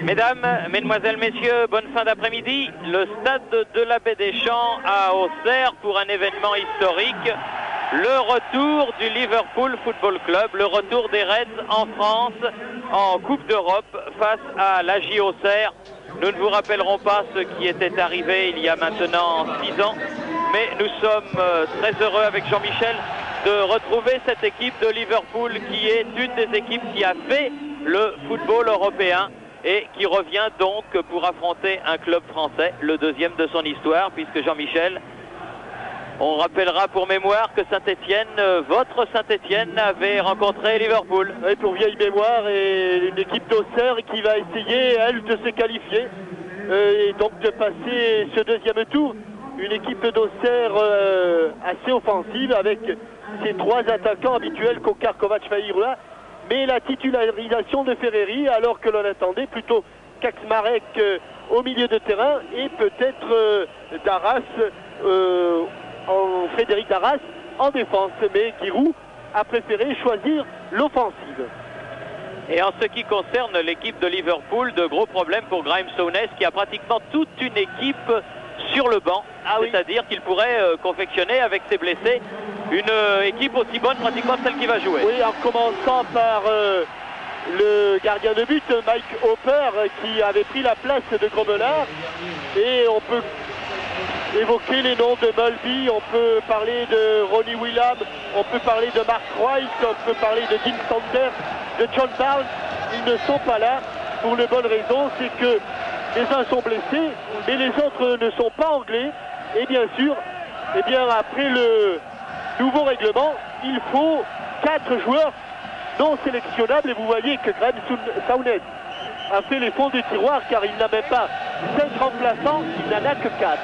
Mesdames, Mesdemoiselles, Messieurs, bonne fin d'après-midi. Le stade de la Baie des Champs à Auxerre pour un événement historique. Le retour du Liverpool Football Club, le retour des Reds en France en Coupe d'Europe face à l'AJ Auxerre. Nous ne vous rappellerons pas ce qui était arrivé il y a maintenant 6 ans, mais nous sommes très heureux avec Jean-Michel de retrouver cette équipe de Liverpool qui est une des équipes qui a fait le football européen et qui revient donc pour affronter un club français, le deuxième de son histoire, puisque Jean-Michel, on rappellera pour mémoire que Saint-Étienne, votre Saint-Étienne avait rencontré Liverpool. Oui, pour vieille mémoire, et une équipe d'Auxerre qui va essayer, elle, de se qualifier et donc de passer ce deuxième tour. Une équipe d'Auxerre assez offensive avec ses 3 attaquants habituels, Kokar, Kovac, Faïrua, mais la titularisation de Ferreri, alors que l'on attendait plutôt Kaczmarek au milieu de terrain et peut-être Darras, Frédéric Darras en défense, mais Giroud a préféré choisir l'offensive. Et en ce qui concerne l'équipe de Liverpool, de gros problèmes pour Graeme Souness qui a pratiquement toute une équipe sur le banc, c'est-à-dire qu'il pourrait confectionner avec ses blessés une équipe aussi bonne pratiquement que celle qui va jouer. Oui, en commençant par le gardien de but, Mike Hopper, qui avait pris la place de Grobelard, et on peut évoquer les noms de Mulby, on peut parler de Ronnie Williams, on peut parler de Mark Wright, on peut parler de Dean Sanders, de John Barnes. Ils ne sont pas là pour une bonne raison, c'est que les uns sont blessés, mais les autres ne sont pas anglais. Et bien sûr, après le nouveau règlement, il faut 4 joueurs non sélectionnables. Et vous voyez que Graeme Souness a fait les fonds du tiroir, car il n'a même pas 5 remplaçants, il n'en a que 4.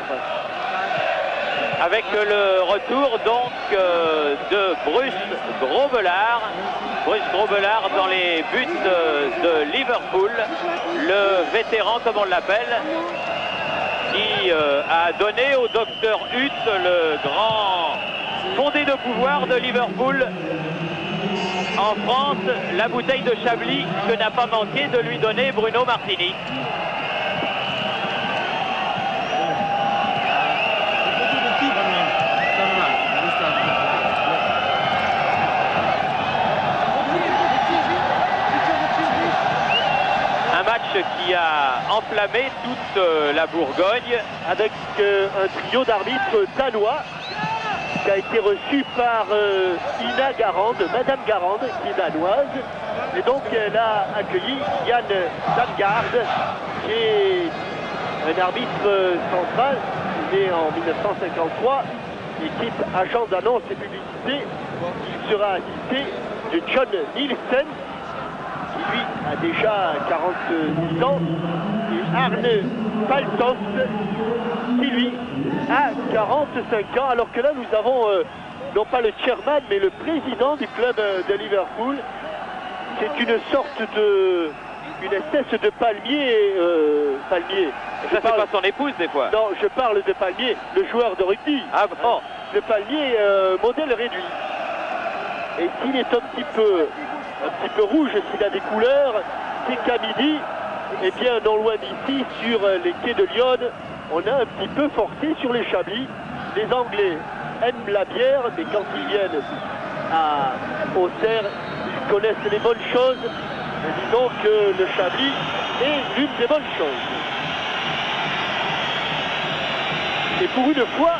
Avec le retour donc de Bruce Grobbelaar. Bruce Grobbelaar dans les buts de Liverpool, le vétéran comme on l'appelle, qui a donné au docteur Hutt, le grand fondé de pouvoir de Liverpool en France, la bouteille de Chablis que n'a pas manqué de lui donner Bruno Martini. Un match qui a enflammé toute la Bourgogne avec un trio d'arbitres danois qui a été reçu par Ina Garand, Madame Garand, qui est danoise. Et donc elle a accueilli Yann Damgaard, qui est un arbitre central, né en 1953, équipe agent d'annonce et publicité. Il sera assisté de John Nielsen, qui lui a déjà 46 ans, et Arne Paltoft, qui lui a 45 ans, alors que là nous avons non pas le chairman mais le président du club de Liverpool. C'est une sorte de, une espèce de palmier. Palmier. Ça c'est pas son épouse des fois. Non, je parle de palmier, le joueur de rugby. Ah bon. Le palmier modèle réduit. Et s'il est un petit peu rouge, s'il a des couleurs, c'est qu'à midi, eh bien non loin d'ici, sur les quais de Lyon, on a un petit peu forcé sur les Chablis. Les Anglais aiment la bière, mais quand ils viennent à Auxerre, ils connaissent les bonnes choses. Et disons que le Chablis est l'une des bonnes choses. Et pour une fois,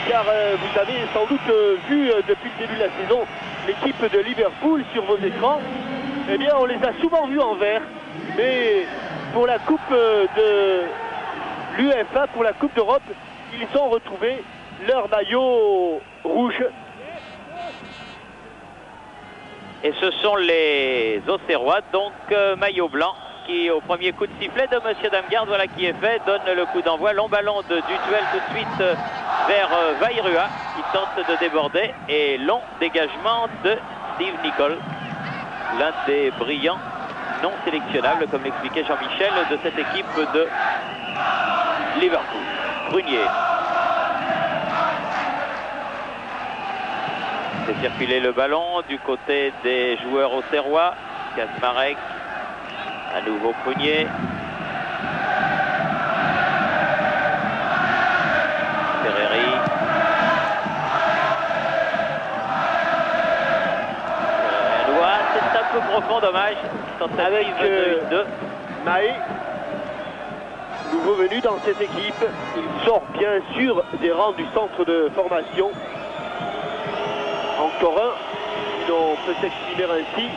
car vous avez sans doute vu depuis le début de la saison l'équipe de Liverpool sur vos écrans, eh bien on les a souvent vus en vert, mais pour la Coupe de l'UEFA, pour la Coupe d'Europe, ils ont retrouvé leur maillot rouge. Et ce sont les Auxerrois, donc maillot blanc, qui au premier coup de sifflet de Monsieur Damgaard, voilà qui est fait, donne le coup d'envoi, long ballon du duel tout de suite vers Vairua, qui tente de déborder, et long dégagement de Steve Nicol, l'un des brillants non sélectionnables, comme l'expliquait Jean-Michel, de cette équipe de Liverpool. Brunier. C'est circuler le ballon du côté des joueurs auxerrois. Kaczmarek, à nouveau Prunier. peu profond, dommage. Avec Tentative de 1-2. Mahé, nouveau venu dans cette équipe. Il sort bien sûr des rangs du centre de formation. Encore un, si l'on peut s'exprimer ainsi.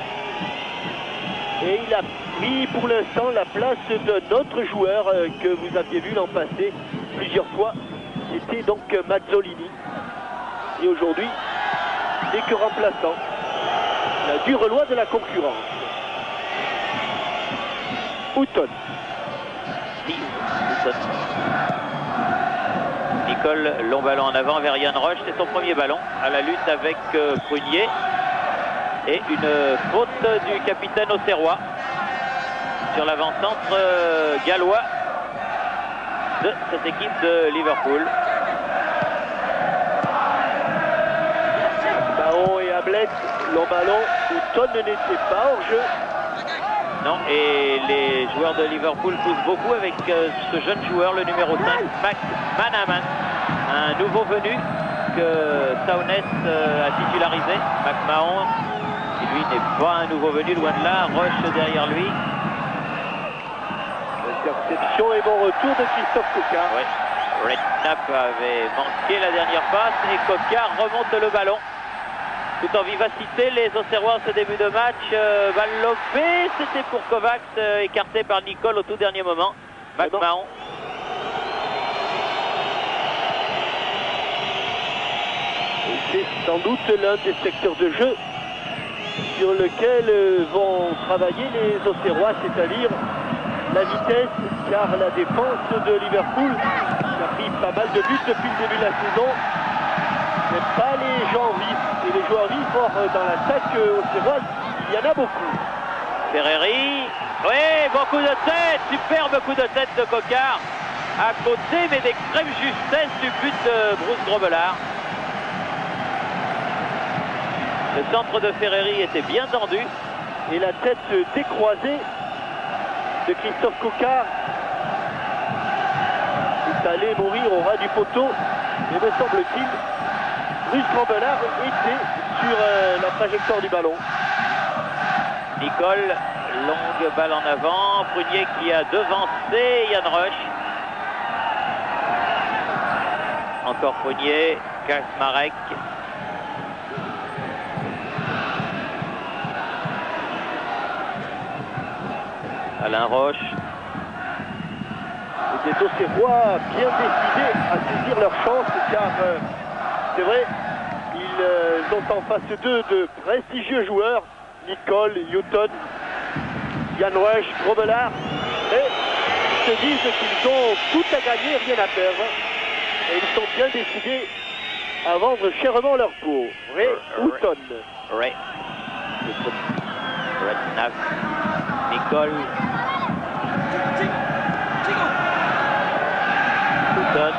Et il a pris pour l'instant la place d'un autre joueur que vous aviez vu l'an passé plusieurs fois. C'était donc Mazzolini. Et aujourd'hui, n'est que remplaçant. La dure loi de la concurrence. Houghton. Nicole, long ballon en avant vers Yann Roche, c'est son premier ballon à la lutte avec Prunier. Et une faute du capitaine Auxerrois sur l'avant-centre gallois de cette équipe de Liverpool. Baron et Ablette, long ballon, Houghton n'était pas hors jeu. Non, et les joueurs de Liverpool poussent beaucoup avec ce jeune joueur, le numéro 5, McManaman, un nouveau venu que Saunes a titularisé. McMahon, qui lui n'est pas un nouveau venu, loin de là. Roche derrière lui. Interception et bon retour de Christophe Coquard. Oui, Redknapp avait manqué la dernière passe et Coquard remonte le ballon. Tout en vivacité, les Auxerrois en ce début de match. Balle lobée, c'était pour Kovacs, écarté par Nicole au tout dernier moment. McMahon. C'est sans doute l'un des secteurs de jeu sur lequel vont travailler les Auxerrois, c'est-à-dire la vitesse, car la défense de Liverpool qui a pris pas mal de buts depuis le début de la saison n'aime pas les gens vifs. Et les joueurs vifs, or dans l'attaque auxerroise, il y en a beaucoup. Ferreri, oui, bon coup de tête, superbe coup de tête de Coquard, à côté mais d'extrême justesse du but de Bruce Grobelard. Le centre de Ferreri était bien tendu. Et la tête décroisée de Christophe Coquard est allé mourir au ras du poteau. Et me semble-t-il, Bruce Grobelard était sur la trajectoire du ballon. Nicole, longue balle en avant. Prunier qui a devancé Yann Roche. Encore Prunier, Kaczmarek. Alain Roche. Les Auxerrois bien décidés à saisir leur chance, car c'est vrai, ils ont en face d'eux de prestigieux joueurs, Nicole, Houghton, Yann Roche, Grobelard, mais ils se disent qu'ils ont tout à gagner, rien à perdre, et ils sont bien décidés à vendre chèrement leur peau. Ray Houghton. Ray. Redknapp. Nicole. Houghton.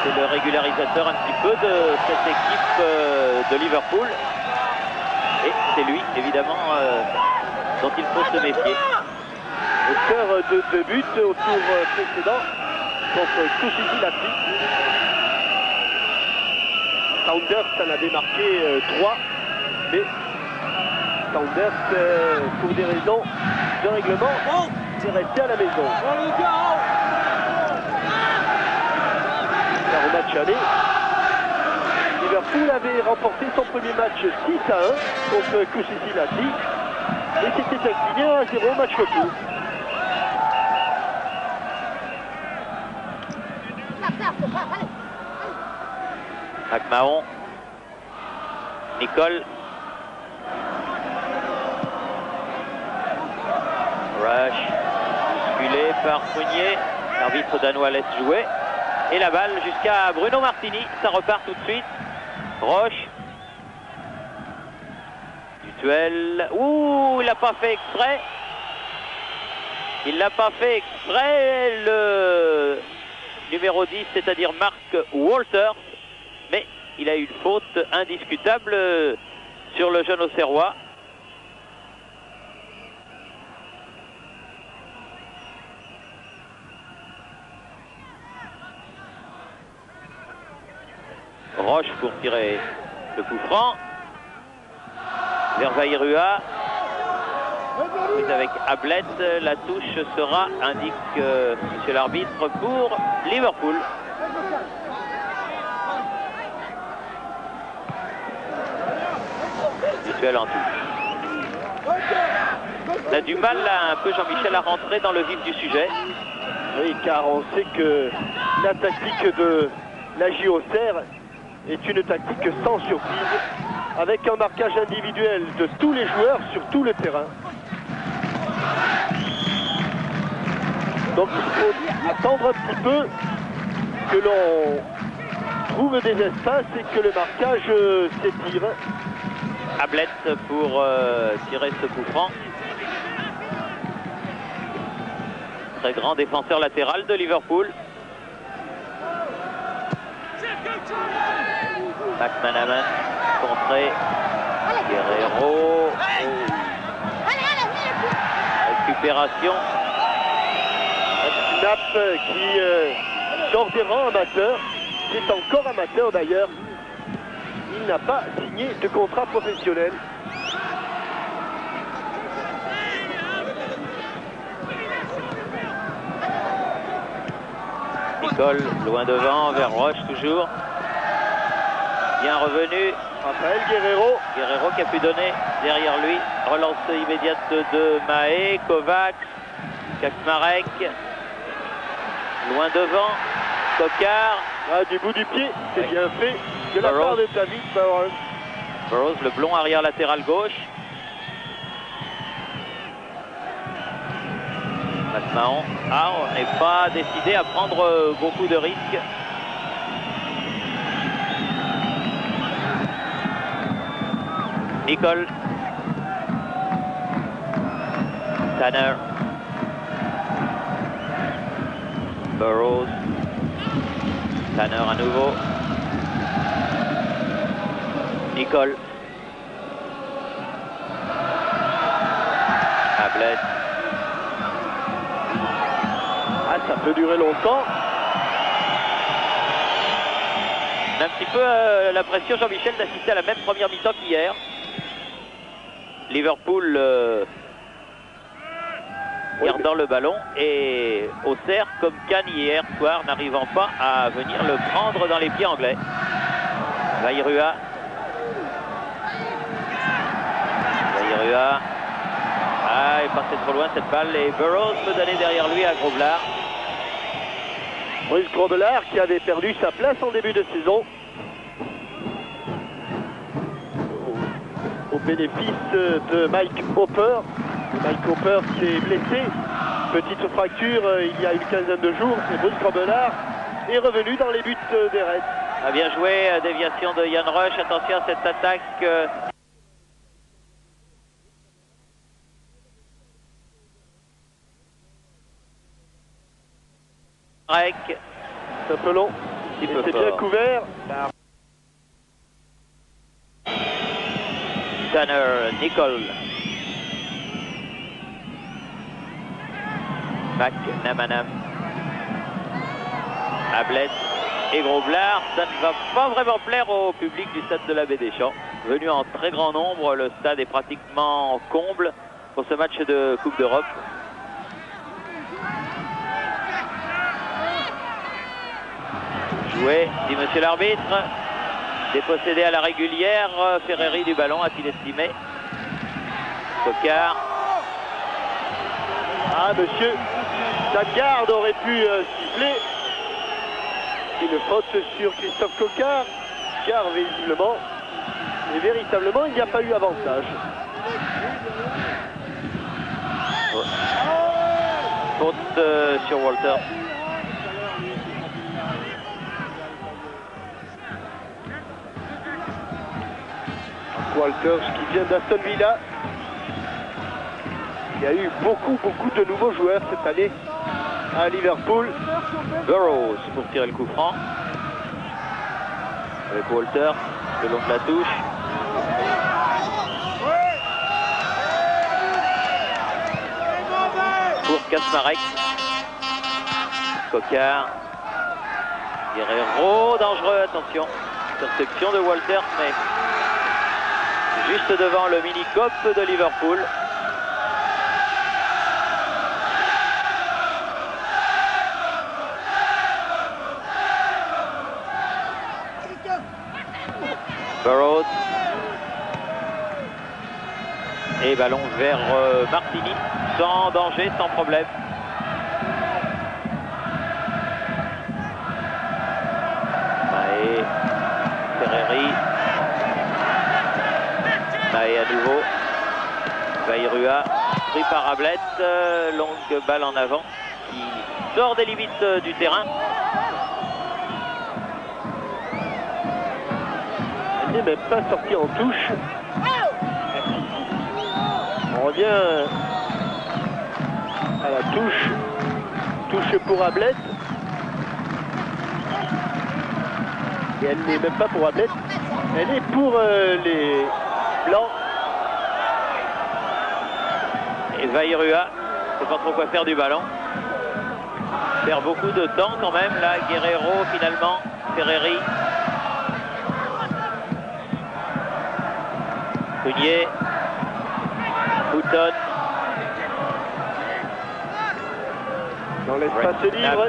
C'est le régularisateur un petit peu de cette équipe de Liverpool. Et c'est lui, évidemment, dont il faut se méfier. Auteur de 2 buts au tour précédent contre Kouchisi Latri. Saunders en avait marqué 3, mais Saunders, pour des raisons de règlement, est resté à la maison. Car au match aller, Liverpool avait remporté son premier match 6-1 contre Kouchisi Latri et s'était incliné 1-0 au match retour. McMahon. Nicole. Rush. Bousculé par Prunier. L'arbitre danois laisse jouer. Et la balle jusqu'à Bruno Martini. Ça repart tout de suite. Roche. Dutuel. Ouh, il n'a pas fait exprès. Il l'a pas fait exprès. Le numéro 10, c'est-à-dire Mark Walters. Mais il a eu une faute indiscutable sur le jeune Auxerrois. Roche pour tirer le coup franc. vers Vairua. Avec Ablett, la touche sera, indique monsieur l'arbitre, pour Liverpool. Mutuel en touche. On a du mal là, un peu Jean-Michel à rentrer dans le vif du sujet. Oui, car on sait que la tactique de la JOCR est une tactique sans surprise, avec un marquage individuel de tous les joueurs sur tout le terrain. Donc il faut attendre un petit peu que l'on trouve des espaces et que le marquage s'étire. Ablett pour tirer ce coup franc. Très grand défenseur latéral de Liverpool. McManaman contré. Guerrero. Récupération. Snap qui sort des rangs amateurs, qui est encore amateur d'ailleurs. Il n'a pas signé de contrat professionnel. Nicole, loin devant, vers Roche toujours. Bien revenu. Raphaël Guerrero. Guerrero qui a pu donner derrière lui. Relance immédiate de Mahé, Kovacs, Kaczmarek. Loin devant, Coquart. Ah, du bout du pied, c'est bien fait de la part de David Burrows. Burrows, le blond arrière latéral gauche. Mahon. Ah, on n'est pas décidé à prendre beaucoup de risques. Nicole. Tanner. Burrows. Tanner à nouveau. Nicole. Ablett. Ah, ça peut durer longtemps. On a un petit peu la pression, Jean-Michel, d'assister à la même première mi-temps qu'hier. Liverpool gardant le ballon et Auxerre, comme Cannes hier soir, n'arrivant pas à venir le prendre dans les pieds anglais. Vairua. Ah, il est passé trop loin cette balle et Burrows peut donner derrière lui à Grovelard. Bruce Grovelard qui avait perdu sa place en début de saison. Au bénéfice de Mike Hopper. Mike Hopper s'est blessé. Petite fracture il y a une quinzaine de jours. Et Bruce Grovelard est revenu dans les buts des Reds. A bien joué, déviation de Yann Rush. Attention à cette attaque. C'est un peu long. C'est bien couvert. Tanner, Nicole. McManaman. Ablett et Grovelard. Ça ne va pas vraiment plaire au public du stade de la Baie des Champs. Venu en très grand nombre, le stade est pratiquement en comble pour ce match de Coupe d'Europe. Joué, dit monsieur l'arbitre. Dépossédé à la régulière. Ferreri du ballon, a-t-il estimé? Coquart. Ah, monsieur, sa garde aurait pu siffler. Une faute sur Christophe Coquart, car visiblement et véritablement, il n'y a pas eu avantage. Faute sur Walter. Walters qui vient d'Aston Villa. Il y a eu beaucoup de nouveaux joueurs cette année à Liverpool. Burrows pour tirer le coup franc. Avec Walter, le long de la touche. Pour Kaczmarek. Coquart. Guerrero, dangereux, attention. Interception de Walter, mais juste devant le mini-cop de Liverpool. Burrows. Et ballon vers Martini, sans danger, sans problème. Maé, Ferreri. Maé à nouveau. Vairua, pris par Ablett, longue balle en avant, qui sort des limites du terrain. Elle n'est même pas sortie en touche. On revient à la touche. Touche pour Ablett. Et elle n'est même pas pour Ablett. Elle est pour les Blancs. Et Vairua ne sait pas trop quoi faire du ballon. Perd beaucoup de temps quand même. Là, Guerrero finalement. Ferreri. Cugnier. Houghton. Dans l'espace libre.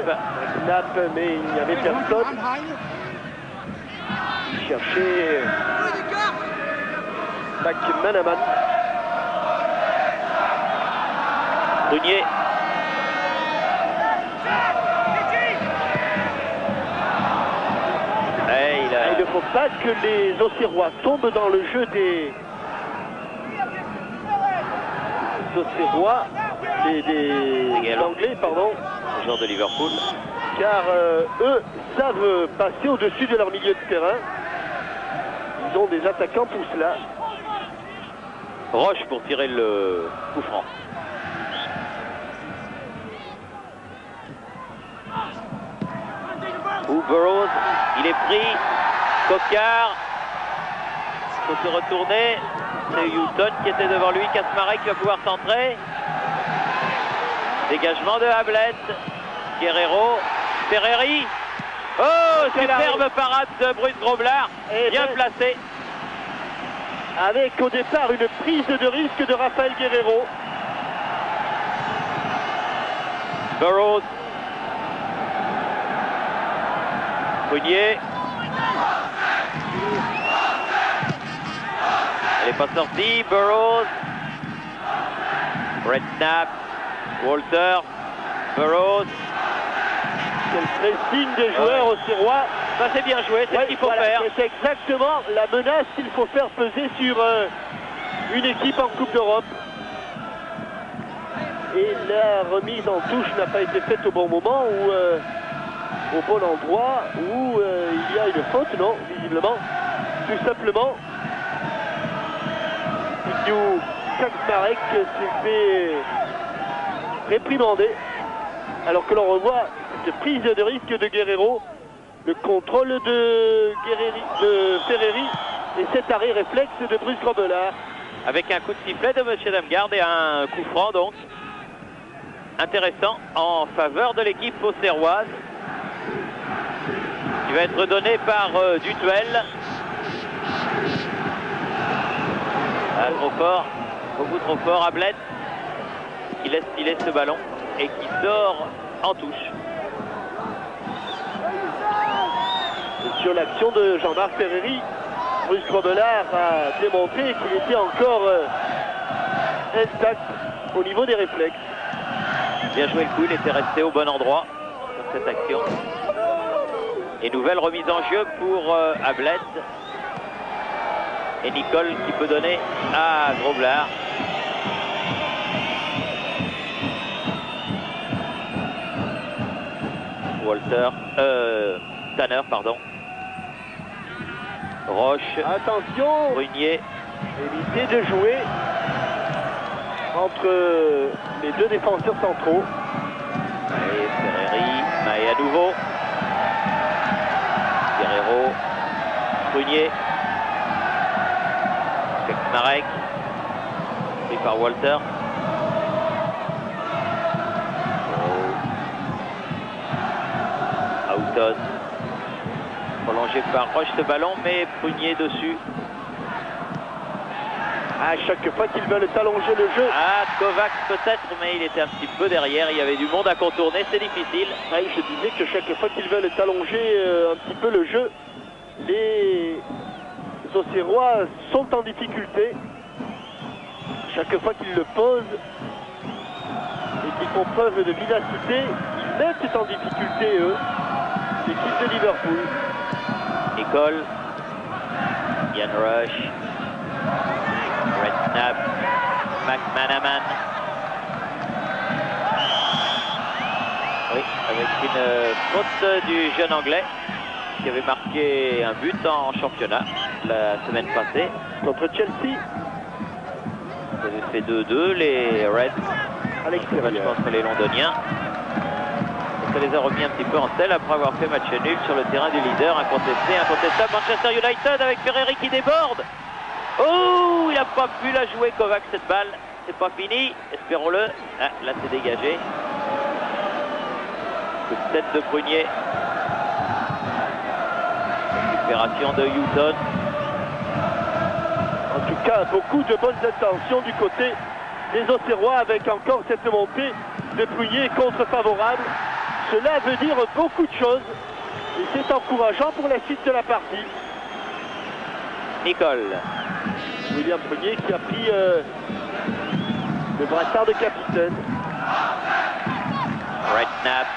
Snap, mais il n'y avait personne. Il cherchait McManaman. Cugnier. Il ne faut pas que les Auxerrois tombent dans le jeu des Auxerrois, des Anglais, pardon. Joueur de Liverpool. Car eux savent passer au-dessus de leur milieu de terrain. Ils ont des attaquants pour cela. Roche pour tirer le coup franc. Burrows, il est pris. Coquard. Il faut se retourner. C'est Houghton qui était devant lui. Kasmarek qui va pouvoir centrer. Dégagement de Ablett. Guerrero. Ferreri. Oh, superbe parade de Bruce Grobbelaar. Bien placé. Avec au départ une prise de risque de Rafael Guerrero. Burrows. Cugnier. Elle n'est pas sortie. Burrows. Redknapp. Walter. Burrows. Quel pressing des joueurs auxerrois. Ça c'est bien joué, c'est ce qu'il faut faire. C'est exactement la menace qu'il faut faire peser sur une équipe en Coupe d'Europe. Et la remise en touche n'a pas été faite au bon moment ou au bon endroit où il y a une faute, non, visiblement. Tout simplement, Kasmarek s'est fait réprimander alors que l'on revoit cette prise de risque de Guerrero, le contrôle de Ferreri et cet arrêt réflexe de Bruce Grobbelaar. Avec un coup de sifflet de M. Damgarde et un coup franc donc intéressant en faveur de l'équipe auxerroise qui va être donné par Dutuel. Ah, trop fort, beaucoup trop fort. Ablett qui laisse filer ce ballon et qui sort en touche. Et sur l'action de Jean-Marc Ferreri, Bruce Grobbelaar a démontré qu'il était encore intact au niveau des réflexes. Bien joué le coup, il était resté au bon endroit sur cette action. Et nouvelle remise en jeu pour Ablett. Et Nicole qui peut donner à Grobbelaar. Tanner, pardon. Roche. Attention. Brunier. Éviter de jouer entre les deux défenseurs centraux. Et Ferreri. Maé à nouveau. Guerrero. Brunier. Kasmarek. Pris par Walter. Houghton. Prolongé par Roche ce ballon, mais Brunier dessus. À chaque fois qu'ils veulent allonger le jeu. Ah, Kovacs peut-être, mais il était un petit peu derrière. Il y avait du monde à contourner, c'est difficile. Ah, je disais que chaque fois qu'ils veulent allonger un petit peu le jeu, les Auxerrois sont en difficulté. Chaque fois qu'ils le posent et qu'ils font preuve de vivacité, ils mettent en difficulté eux, l'équipe de Liverpool. Nicole, Ian Rush, Redknapp, McManaman. Oui, avec une faute du jeune anglais qui avait marqué un but en championnat la semaine passée. Contre Chelsea. Ils avaient fait 2-2, les Reds, à l'extérieur contre les Londoniens. Et ça les a remis un petit peu en selle après avoir fait match nul sur le terrain du leader, incontestable Manchester United avec Ferreri qui déborde. Oh, il n'a pas pu la jouer Kovacs cette balle. C'est pas fini, espérons-le. Ah, là c'est dégagé. Coup de tête de Prunier. Récupération de Houghton. En tout cas, beaucoup de bonnes intentions du côté des Auxerrois avec encore cette montée de Prunier contre-favorable. Cela veut dire beaucoup de choses et c'est encourageant pour la suite de la partie. Nicole. William Prunier qui a pris le brassard de capitaine. Redknapp.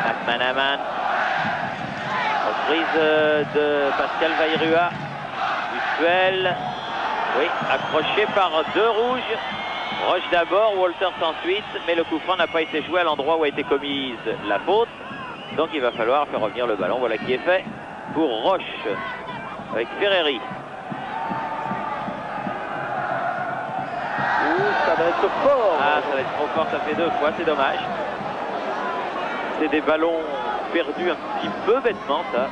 McManaman. Reprise de Pascal Vairua. Mutuel. Oui, accroché par deux rouges. Roche d'abord, Walters ensuite, mais le coup franc n'a pas été joué à l'endroit où a été commise la faute. Donc il va falloir faire revenir le ballon. Voilà qui est fait pour Roche avec Ferreri. Ça va être fort. Ah, ça va être trop fort, ça fait deux fois, c'est dommage. C'est des ballons perdus un petit peu bêtement, ça.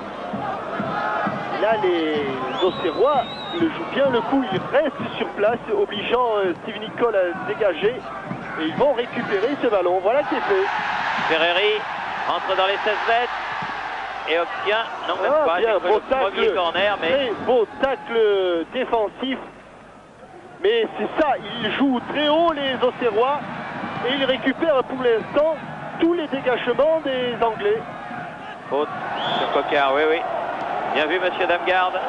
Là, les Auxerrois le jouent bien le coup, ils restent sur place, obligeant Steve Nicol à dégager. Et ils vont récupérer ce ballon. Voilà qui est fait. Ferreri entre dans les 16 mètres et obtient, non même pas, bien, beau le premier corner, mais... Très beau tacle défensif. Mais c'est ça, ils jouent très haut les Auxerrois et ils récupèrent pour l'instant tous les dégagements des Anglais. Faute sur Coquard, oui, oui. Bien vu, monsieur Damgarde.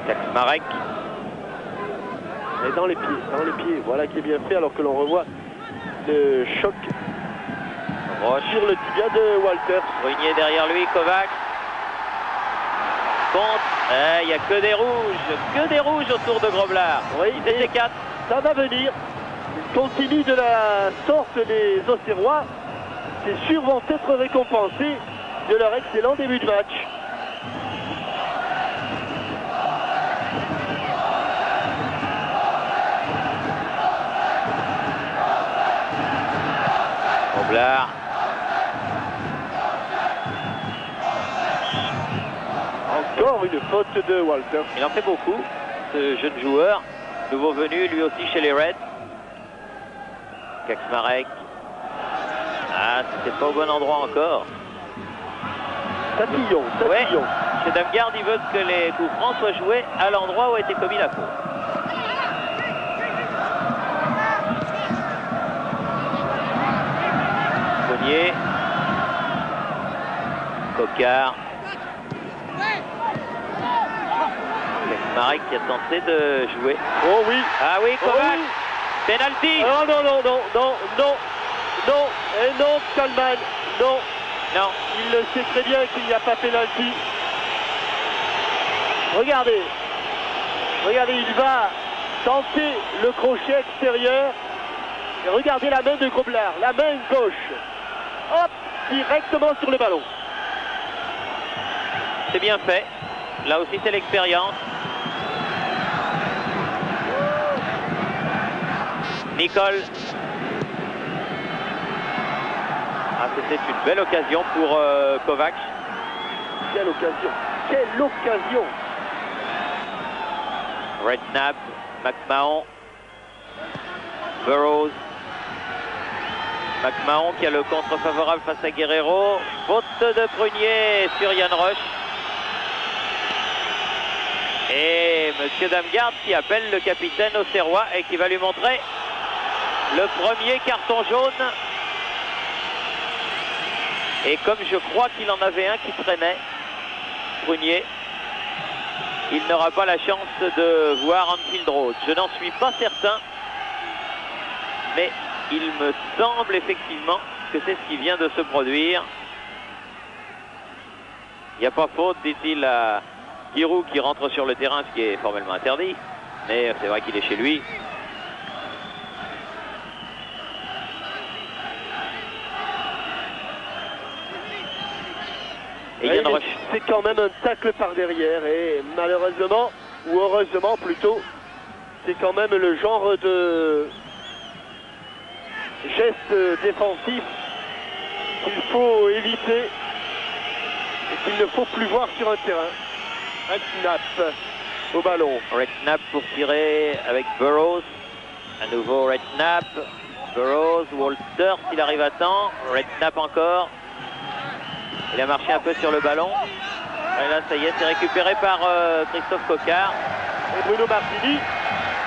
Kaczmarek. Et dans les pieds, voilà qui est bien fait alors que l'on revoit le choc Roche sur le tibia de Walters. Brunier derrière lui, Kovacs. Contre, il n'y a que des rouges autour de Groblard. Oui, ils étaient 4. Ça va venir. Ils continuent de la sorte les Auxerrois. C'est sûr, vont être récompensés de leur excellent début de match. Groblard. Encore une faute de Walters. Il en fait beaucoup, ce jeune joueur. Nouveau venu, lui aussi chez les Reds. Kaczmarek. Ah, c'était pas au bon endroit encore. Tatillon. Ouais. Chez Damgarde, il veut que les coups francs soient joués à l'endroit où a été commis la faute. Bonnier. Coquard. Kaczmarek qui a tenté de jouer. Oh oui. Ah oui, Kovacs. Oh oui. Penalty. Oh non. Et non, Kalman. Non. Non. Il le sait très bien qu'il n'y a pas penalty. Regardez, il va tenter le crochet extérieur. Et regardez la main de Groblard, la main gauche. Hop, directement sur le ballon. C'est bien fait. Là aussi, c'est l'expérience. Nicole. Ah, c'était une belle occasion pour Kovacs. Quelle occasion. Redknapp, McMahon, Burrows. McMahon qui a le contre favorable face à Guerrero. Faute de Prunier sur Ian Rush. Et Monsieur Damgard qui appelle le capitaine auxerrois et qui va lui montrer le premier carton jaune. Et comme je crois qu'il en avait un qui traînait, Prunier, il n'aura pas la chance de voir Anfield Road. Je n'en suis pas certain, mais il me semble effectivement que c'est ce qui vient de se produire. Il n'y a pas faute, dit-il à Giroud qui rentre sur le terrain, ce qui est formellement interdit, mais c'est vrai qu'il est chez lui. Et c'est quand même un tacle par derrière et malheureusement, ou heureusement plutôt, c'est quand même le genre de geste défensif qu'il faut éviter et qu'il ne faut plus voir sur un terrain. Un snap au ballon. Redknapp pour tirer avec Burrows. À nouveau Redknapp. Burrows, Walter s'il arrive à temps. Redknapp encore. Il a marché un peu sur le ballon. Et là, ça y est, c'est récupéré par Christophe Coquard. Et Bruno Martini,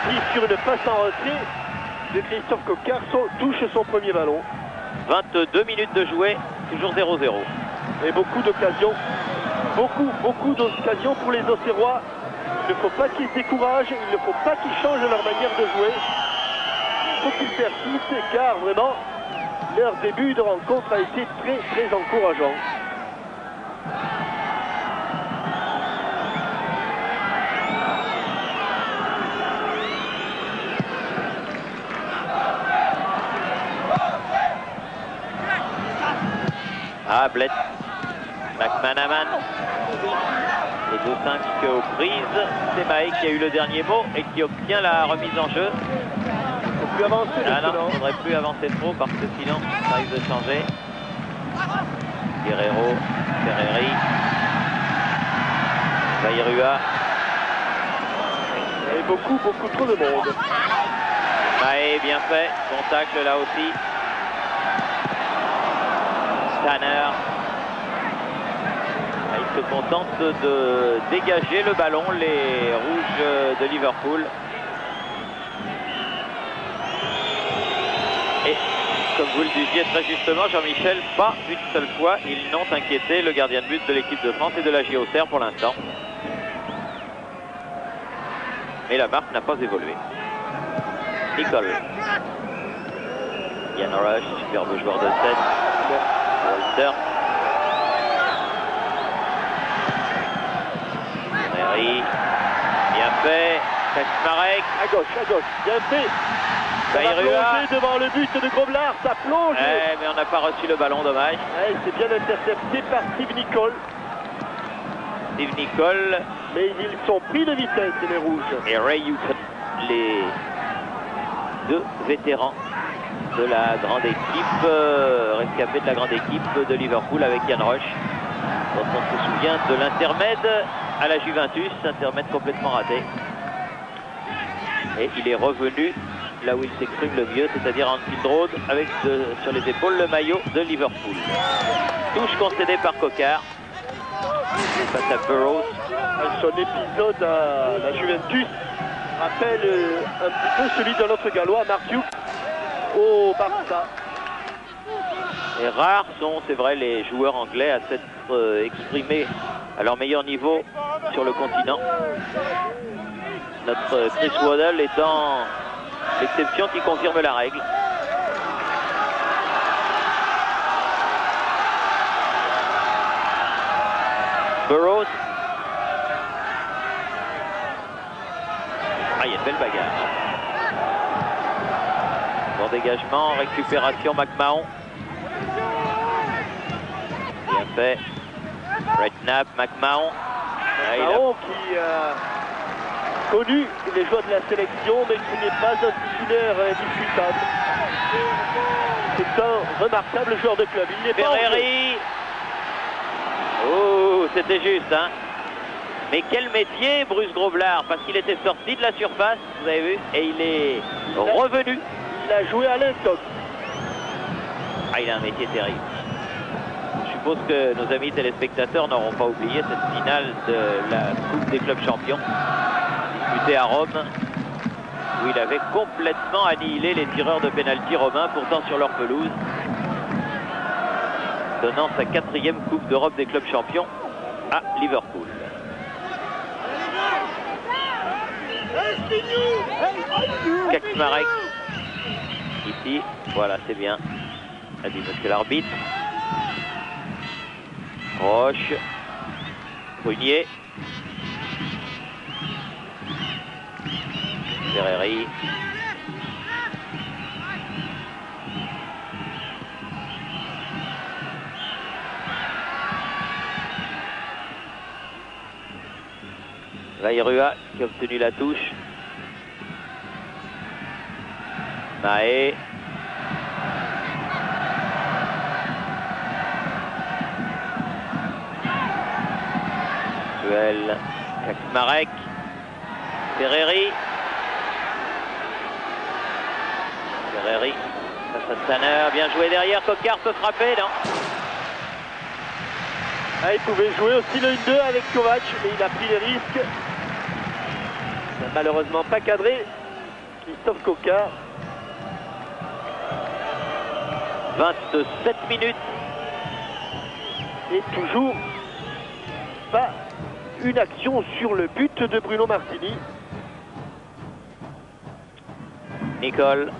qui sur une passe en retrait de Christophe Coquard, touche son premier ballon. 22 minutes de jouer, toujours 0-0. Et beaucoup d'occasions, beaucoup d'occasions pour les Auxerrois. Il ne faut pas qu'ils se découragent, il ne faut pas qu'ils changent leur manière de jouer. Il faut qu'ils persistent, car vraiment, leur début de rencontre a été très encourageant. Ah, Bled, McManaman, les 2-5 aux prises. C'est Maé qui a eu le dernier mot et qui obtient la remise en jeu. Il ne faut plus avancer. Ah non, il ne faudrait plus avancer trop parce que sinon ça risque de changer. Guerrero, Ferreri, Bayrua. Et beaucoup trop de monde. Maé, bien fait, bon tacle là aussi. Tanner. Ils se contentent de dégager le ballon, les rouges de Liverpool. Et comme vous le disiez très justement, Jean-Michel, pas une seule fois, ils n'ont inquiété le gardien de but de l'équipe de France et de la JOCR pour l'instant. Mais la marque n'a pas évolué. Nicole. Ian Rush, superbe joueur de 7. Walter. Mary. Bien fait. Kaczmarek. À gauche. Bien fait. Ça va plonger devant le but de Groblard. Ça plonge. Mais on n'a pas reçu le ballon, dommage. C'est bien intercepté par Steve Nicol. Steve Nicol. Mais ils sont pris de vitesse, les rouges. Et Ray Houghton, les deux vétérans de la grande équipe, rescapés de la grande équipe de Liverpool avec Ian Rush, dont on se souvient de l'intermède à la Juventus, intermède complètement raté. Et il est revenu là où il s'exprime le mieux, c'est-à-dire en Anfield Road, avec sur les épaules le maillot de Liverpool. Touche concédée par Coquard face à Burrows. Son épisode à la Juventus rappelle un petit peu celui de notre gallois, Mark Hughes, au Barça. Et rares sont, c'est vrai, les joueurs anglais à s'être exprimés à leur meilleur niveau sur le continent. Notre Chris Waddle étant l'exception qui confirme la règle. Burrows. Ah, il y a une belle bagarre. Bon dégagement, récupération McMahon. Bien fait. Redknapp, McMahon. McMahon qui a connu les joueurs de la sélection, mais qui n'est pas un titulaire indiscutable. C'est un remarquable joueur de club. Il n'est pas Ferreri. Oh, c'était juste, hein. Mais quel métier, Bruce Grovelard, parce qu'il était sorti de la surface, vous avez vu, et il est revenu. Il a joué à l'intox. Ah, il a un métier terrible. Je suppose que nos amis téléspectateurs n'auront pas oublié cette finale de la Coupe des clubs champions, disputée à Rome, où il avait complètement annihilé les tireurs de pénalty romains, pourtant sur leur pelouse, donnant sa 4e Coupe d'Europe des clubs champions à Liverpool. Kaczmarek, ici, voilà, c'est bien, a dit monsieur l'arbitre. Roche, Prunier, Ferreri, Vairua qui a obtenu la touche. Mahé. Duel. Kaczmarek. Ferreri. Ferreri. Face à Tanner. Bien joué derrière. Coquart peut frapper, non? Ah, il pouvait jouer aussi le 1-2 avec Kovac, mais il a pris les risques. Il n'a malheureusement pas cadré. Christophe Coquart. 27 minutes. Et toujours pas une action sur le but de Bruno Martini. Nicole.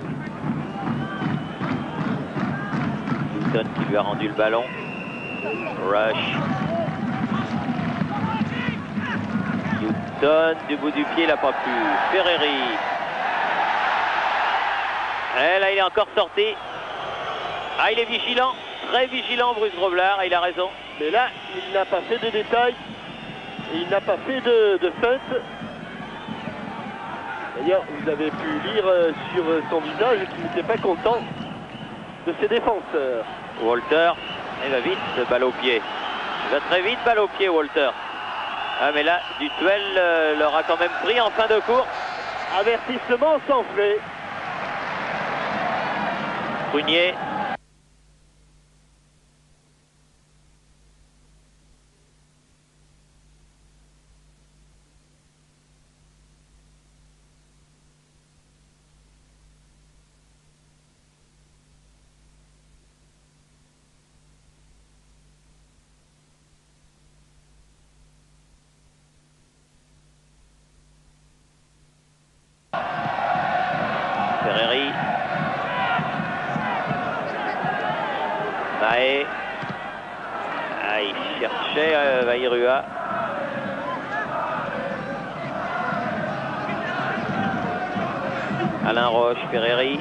Newton qui lui a rendu le ballon. Rush. Newton du bout du pied, il n'a pas pu. Ferreri. Et là, il est encore sorti. Ah, il est vigilant, très vigilant, Bruce Grovelard, il a raison. Mais là, il n'a pas fait de détails. Et il n'a pas fait de feinte. D'ailleurs, vous avez pu lire sur son visage qu'il n'était pas content de ses défenseurs. Walter, il va vite, balle au pied. Il va très vite, balle au pied, Walter. Ah, mais là, Dutuel leur a quand même pris en fin de course. Avertissement sans frais. Prunier. Ferreri. Mahé. Ah, il cherchait Vairua. Alain Roche, Ferreri.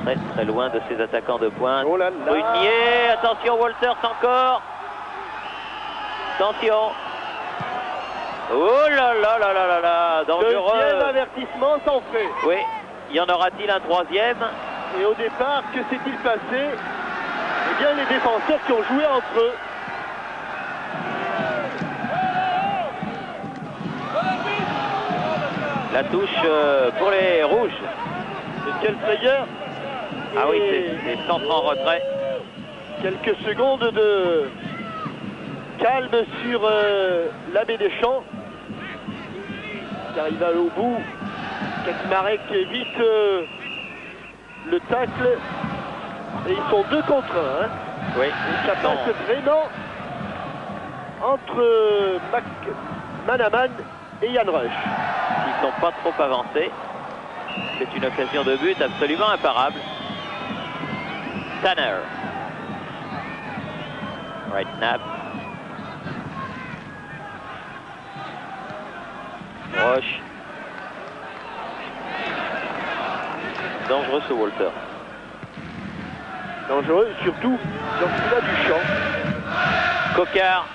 Très très loin de ses attaquants de pointe. Oh là là. Prunier, attention Walters encore. Attention. Oh là là là là là là, dangereux. Deuxième avertissement sans frais. Oui, y en aura-t-il un troisième? Et au départ, que s'est-il passé? Eh bien, les défenseurs qui ont joué entre eux. La touche pour les rouges. De quelle frayeur. Ah oui, c'est centre en retrait. Quelques secondes de calme sur l'abbé des Champs. Car il va au bout. Kaczmarek évite le tacle. Et ils sont 2 contre 1. Hein. Oui. Et ça passe vraiment entre Manaman et Yann Rush. Ils ne sont pas trop avancés. C'est une occasion de but absolument imparable. Tanner. Right nap. Roche. Dangereux ce Walter. Dangereux, surtout lorsqu'il a du champ. Coquart.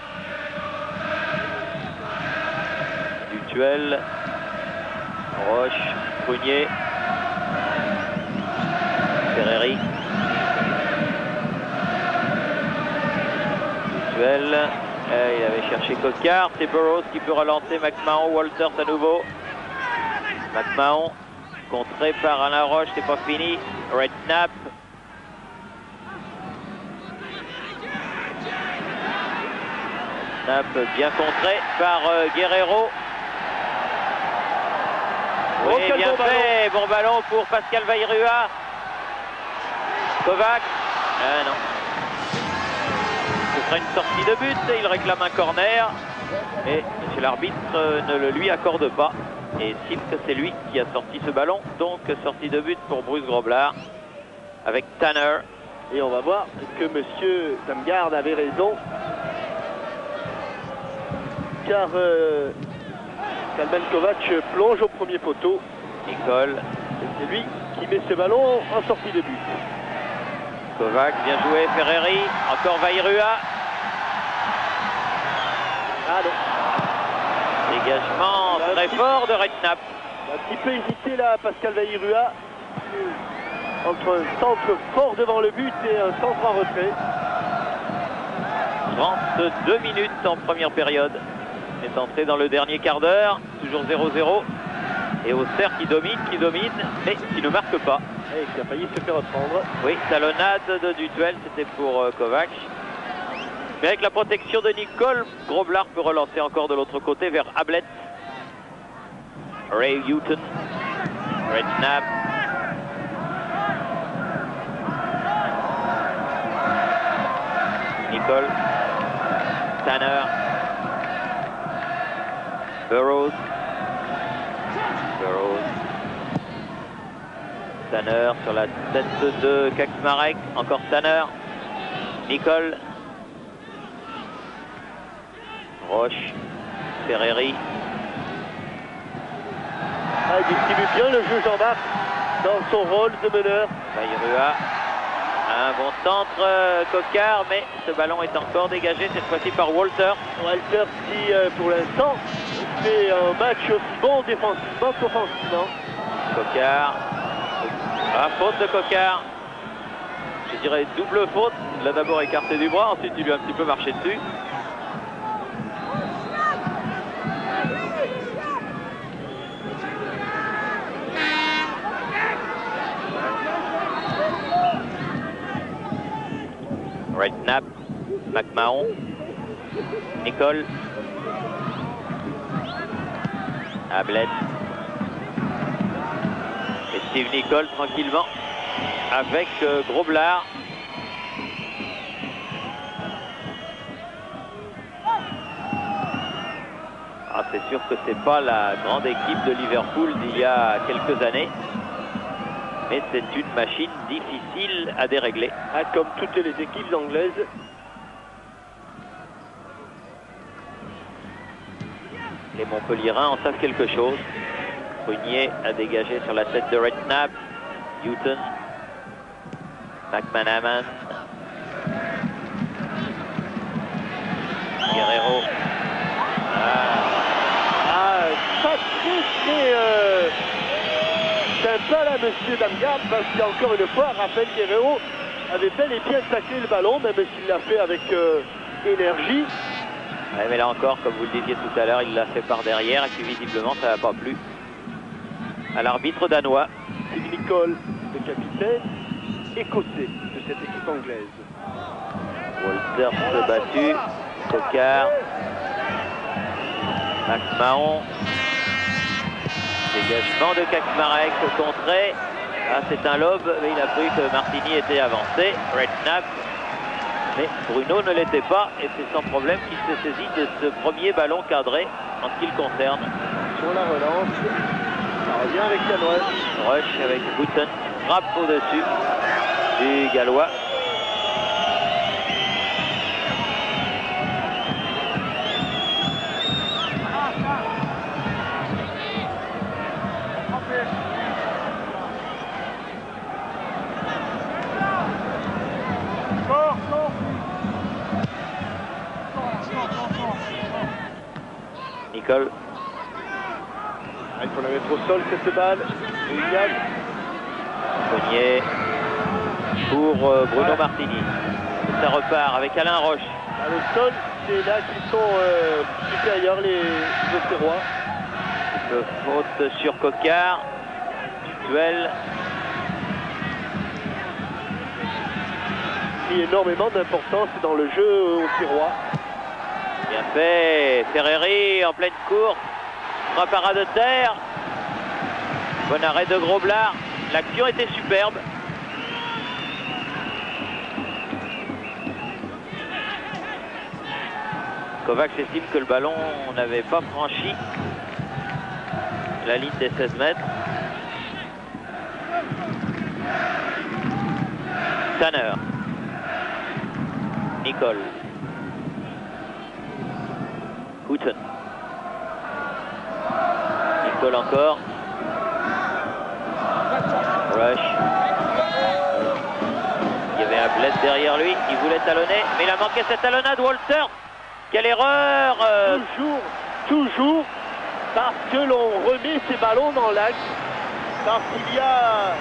Dutuel. Roche. Prunier. Ferreri. Dutuel. Il avait cherché Coquard, c'est Burroughs qui peut relancer McMahon, Walters à nouveau. McMahon, contré par Alain Roche, c'est pas fini. Redknapp. Bien contré par Guerrero. Oui, bien fait, bon ballon pour Pascal Vairua. Kovac. Non. Ce sera une sortie de but, il réclame un corner. Mais monsieur l'arbitre ne le lui accorde pas. Et estime que c'est lui qui a sorti ce ballon. Donc sortie de but pour Bruce Groblard avec Tanner. Et on va voir que monsieur Damgard avait raison. Car Kalman Kovac plonge au premier poteau. Nicole. C'est lui qui met ce ballon en sortie de but. Kovac, bien joué. Ferreri, encore Vairua. Ah non. Dégagement très fort de Redknapp. Un petit peu hésité là, Pascal Vairua. Entre un centre fort devant le but et un centre en retrait. 32 minutes en première période. On est entré dans le dernier quart d'heure. Toujours 0-0. Et Auxerre qui domine, mais qui ne marque pas. Et qui a failli se faire reprendre. Oui, talonnade de Dutuel, c'était pour Kovac. Mais avec la protection de Nicole, Groblard peut relancer encore de l'autre côté vers Ablett. Ray Houghton. Redknapp. Nicole. Tanner. Burroughs. Tanner sur la tête de Kaczmarek. Encore Tanner. Nicole. Roche. Ferreri. Il distribue bien le jeu Jean-Marc dans son rôle de meneur. Vairua. Un bon centre, Coquard, mais ce ballon est encore dégagé cette fois-ci par Walter. Walter qui, pour l'instant, fait un match aussi bon défensivement qu'offensivement. Coquard. Ah, faute de Coquard. Je dirais double faute. Il l'a d'abord écarté du bras, ensuite il lui a un petit peu marché dessus. Redknapp, McMahon, Nicole, Ablett et Steve Nicole tranquillement avec Groblard. C'est sûr que c'est pas la grande équipe de Liverpool d'il y a quelques années. Mais c'est une machine difficile à dérégler. Comme toutes les équipes anglaises. Les Montpelliérains en savent quelque chose. Prunier a dégagé sur la tête de Redknapp. Houghton. McManaman. Guerrero. Pas très sympa là, monsieur Damgard, parce qu'encore une fois, Raphaël Guerrero avait bel et bien taclé le ballon, même s'il l'a fait avec énergie. Ouais, mais là encore, comme vous le disiez tout à l'heure, il l'a fait par derrière et puis visiblement ça n'a pas plu à l'arbitre danois. Steve Nicole, le capitaine écossais de cette équipe anglaise. Walters battu, Coquard, McMahon, dégagement de Kaczmarek contré. Ah, c'est un lob, mais il a cru que Martini était avancé. Redknapp, mais Bruno ne l'était pas et c'est sans problème qu'il se saisit de ce premier ballon cadré en ce qui le concerne. Sur la relance, ça revient avec Canoë. Rush avec Houghton, frappe au-dessus du Gallois. Nicole. Il faut la mettre au sol cette balle. William. Cogné pour Bruno Martini. Ça repart avec Alain Roche. Le sol c'est là qu'ils sont supérieurs, les Auxerrois. Faute sur Coquard. Duel. Il y a énormément d'importance dans le jeu Auxerrois. Bien fait. Ferreri en pleine course. Frappe à ras de terre. Bon arrêt de Groblard. L'action était superbe. Kovacs estime que le ballon n'avait pas franchi la ligne des 16 mètres. Tanner. Nicole. Houghton. Nicole encore. Rush. Il y avait un bled derrière lui. Il voulait talonner, mais il a manqué cette talonnade. Walter. Quelle erreur Toujours parce que l'on remet ces ballons dans l'axe. Parce qu'il y a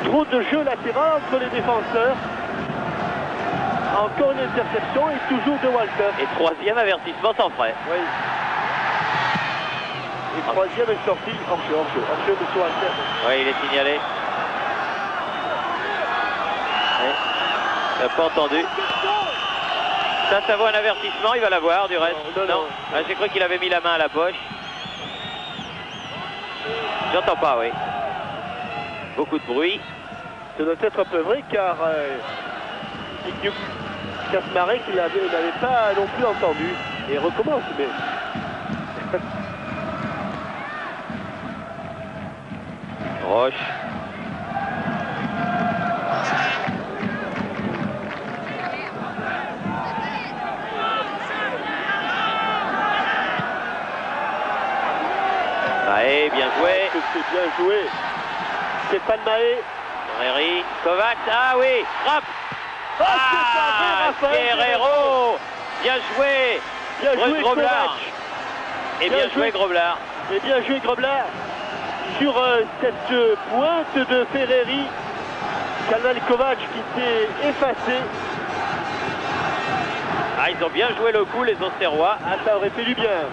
trop de jeu latéral entre les défenseurs. Encore une interception et toujours de Walter. Et troisième avertissement sans frais. Oui. Et troisième est sorti hors-jeu, monsieur Walter. Oui, il est signalé. Il n'a pas entendu. Ça vaut un avertissement, il va l'avoir du reste. Non. Ah, j'ai cru qu'il avait mis la main à la poche. J'entends pas, oui. Beaucoup de bruit. Ça doit être un peu vrai car Kasmarek il n'avait pas non plus entendu. Et recommence, mais... Roche. Mahé, bien joué. C'est bien joué. Stéphane Mahé. Ferreri, Kovacs, ah oui, frappe. Guerrero. Bien joué. Bien joué Groblard. Et bien joué Groblard. Et bien joué Groblard. Sur cette pointe de Ferreri, Kalman Kovacs qui s'est effacé. Ah, ils ont bien joué le coup, les Auxerrois. Ah, ça aurait fait du bien.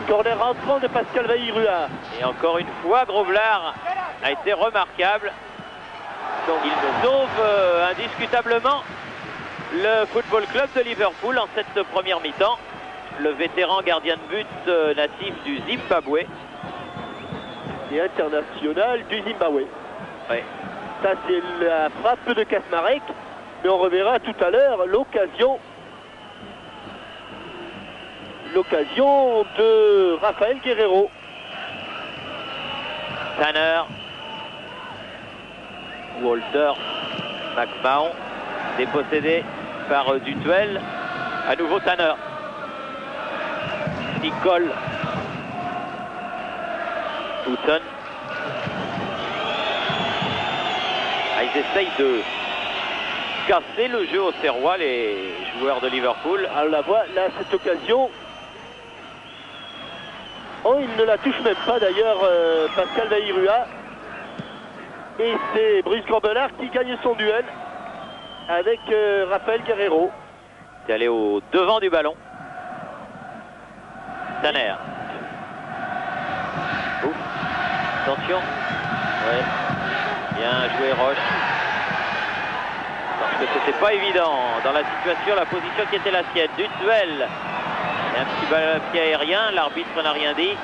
Corner rentrant de Pascal Vaillirua. Et encore une fois, Groblard a été remarquable. Donc, il sauve indiscutablement le Football Club de Liverpool en cette première mi-temps. Le vétéran gardien de but natif du Zimbabwe. Et international du Zimbabwe. Oui. Ça, c'est la frappe de Kasmarek. Mais on reverra tout à l'heure l'occasion de Rafael Guerrero. Tanner. Walter. McMahon. Dépossédé par Dutuel. À nouveau Tanner. Nicole. Houghton. Ah, ils essayent de casser le jeu au Serrois, les joueurs de Liverpool. On la voit là, cette occasion. Oh, il ne la touche même pas d'ailleurs, Pascal Vaillirua. Et c'est Bruce Grobbelaar qui gagne son duel avec Rafael Guerrero. C'est allé au devant du ballon. Tanner. Ouf. Attention. Ouais. Bien joué Roche. Parce que c'était pas évident dans la situation, la position qui était la sienne. Du duel. Et un petit ballon à pied aérien, l'arbitre n'a rien dit.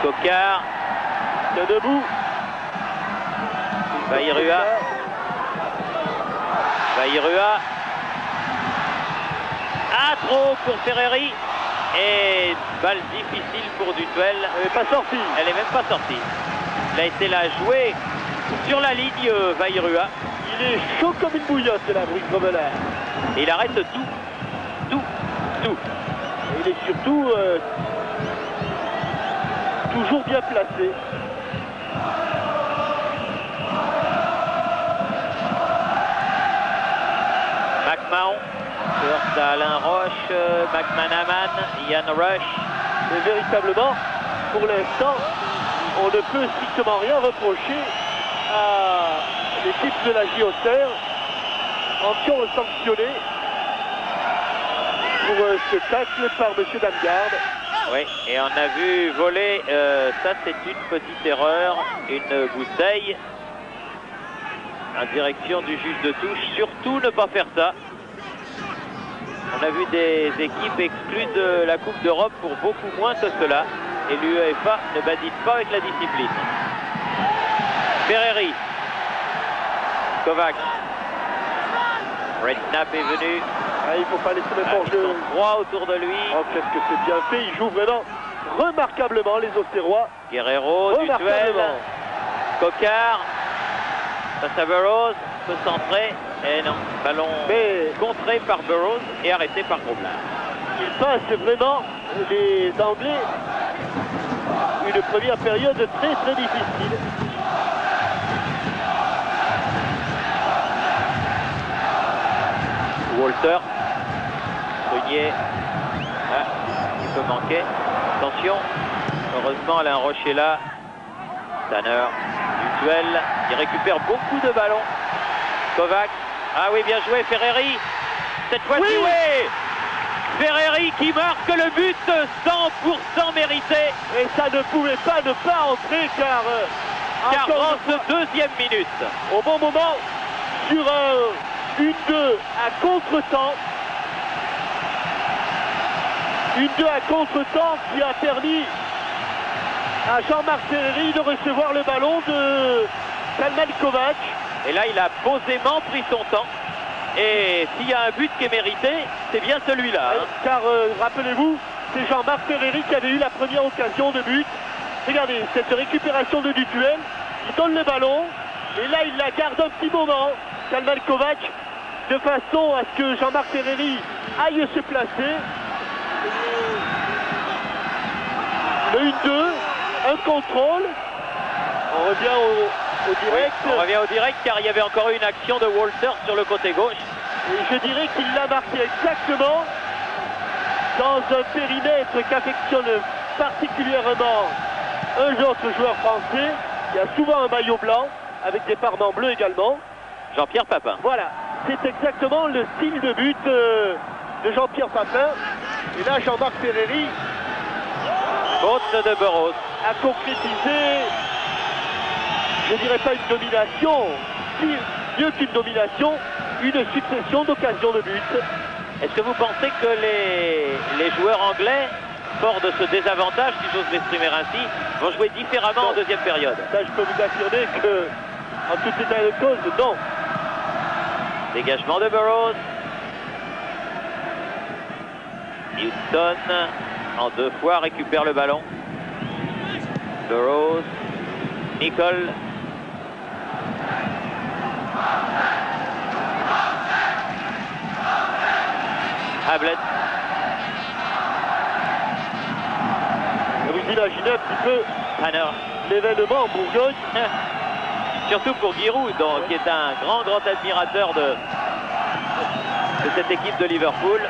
Coquard. Bien debout. Vaillirua. Vaillirua. Ah, trop pour Ferreri. Et balle difficile pour Dutuel. Elle n'est pas sortie. Elle n'est même pas sortie. Il a été là joué sur la ligne Vaillirua. Il est chaud comme une bouillotte là, Bruce Grobbelaar. Et il arrête tout. Et il est surtout toujours bien placé. McMahon, first à Alain Roche, McManaman, Ian Rush. Mais véritablement, pour l'instant, on ne peut strictement rien reprocher à l'équipe de la JOCR. Encore sanctionné pour ce tacle par M. Damgarde. Oui, et on a vu voler, ça c'est une petite erreur, une bouteille en direction du juge de touche. Surtout ne pas faire ça. On a vu des équipes exclues de la Coupe d'Europe pour beaucoup moins que cela. Et l'UEFA ne badine pas avec la discipline. Ferreri. Kovac. Redknapp est venu. Ah, il ne faut pas laisser mettre en jeu. Droit autour de lui. Oh, qu'est-ce que c'est bien fait. Il joue vraiment remarquablement les Auxerrois. Guerrero, du duel. Coquard. Face à Burroughs. Peut centrer. Et non, ballon contré par Burroughs et arrêté par Grobler. Il passe vraiment les Anglais une première période très très difficile. Walter, Prunier, il peut manquer. Attention, heureusement Alain Roche est là. Tanner, du duel, il récupère beaucoup de ballons. Kovac, ah oui, bien joué Ferreri. Cette fois-ci, oui, Ferreri qui marque le but 100% mérité. Et ça ne pouvait pas ne pas entrer car en ce deuxième minute. Au bon moment, sur un 1-2 à contre-temps. 1-2 à contre-temps qui a permis à Jean-Marc Ferreri de recevoir le ballon de Kalman Kovac. Et là, il a posément pris son temps. Et s'il y a un but qui est mérité, c'est bien celui-là. Hein. Car rappelez-vous, c'est Jean-Marc Ferreri qui avait eu la première occasion de but. Regardez, cette récupération de du duel, il donne le ballon, et là il la garde un petit moment, Kalman Kovac, de façon à ce que Jean-Marc Ferreri aille se placer. Le 1-2, un contrôle, on revient au direct. Oui, on revient au direct car il y avait encore une action de Walter sur le côté gauche. Et je dirais qu'il l'a marqué exactement dans un périmètre qu'affectionne particulièrement un autre joueur français. Il y a souvent un maillot blanc avec des parements bleus également. Jean-Pierre Papin. Voilà, c'est exactement le style de but de Jean-Pierre Papin. Et là, Jean-Marc Ferreri, faute de Burroughs, a concrétisé, je dirais pas une domination, mieux qu'une domination, une succession d'occasions de but. Est-ce que vous pensez que les joueurs anglais, forts de ce désavantage, si j'ose m'exprimer ainsi, vont jouer différemment en deuxième période? Ça, je peux vous affirmer que, en tout état de cause, non. Dégagement de Burroughs. Houston, en deux fois, récupère le ballon. Burroughs. Nicole. Hablett. Vous imaginez un petit peu l'événement en Bourgogne. Surtout pour Giroud, donc, qui est un grand admirateur de cette équipe de Liverpool.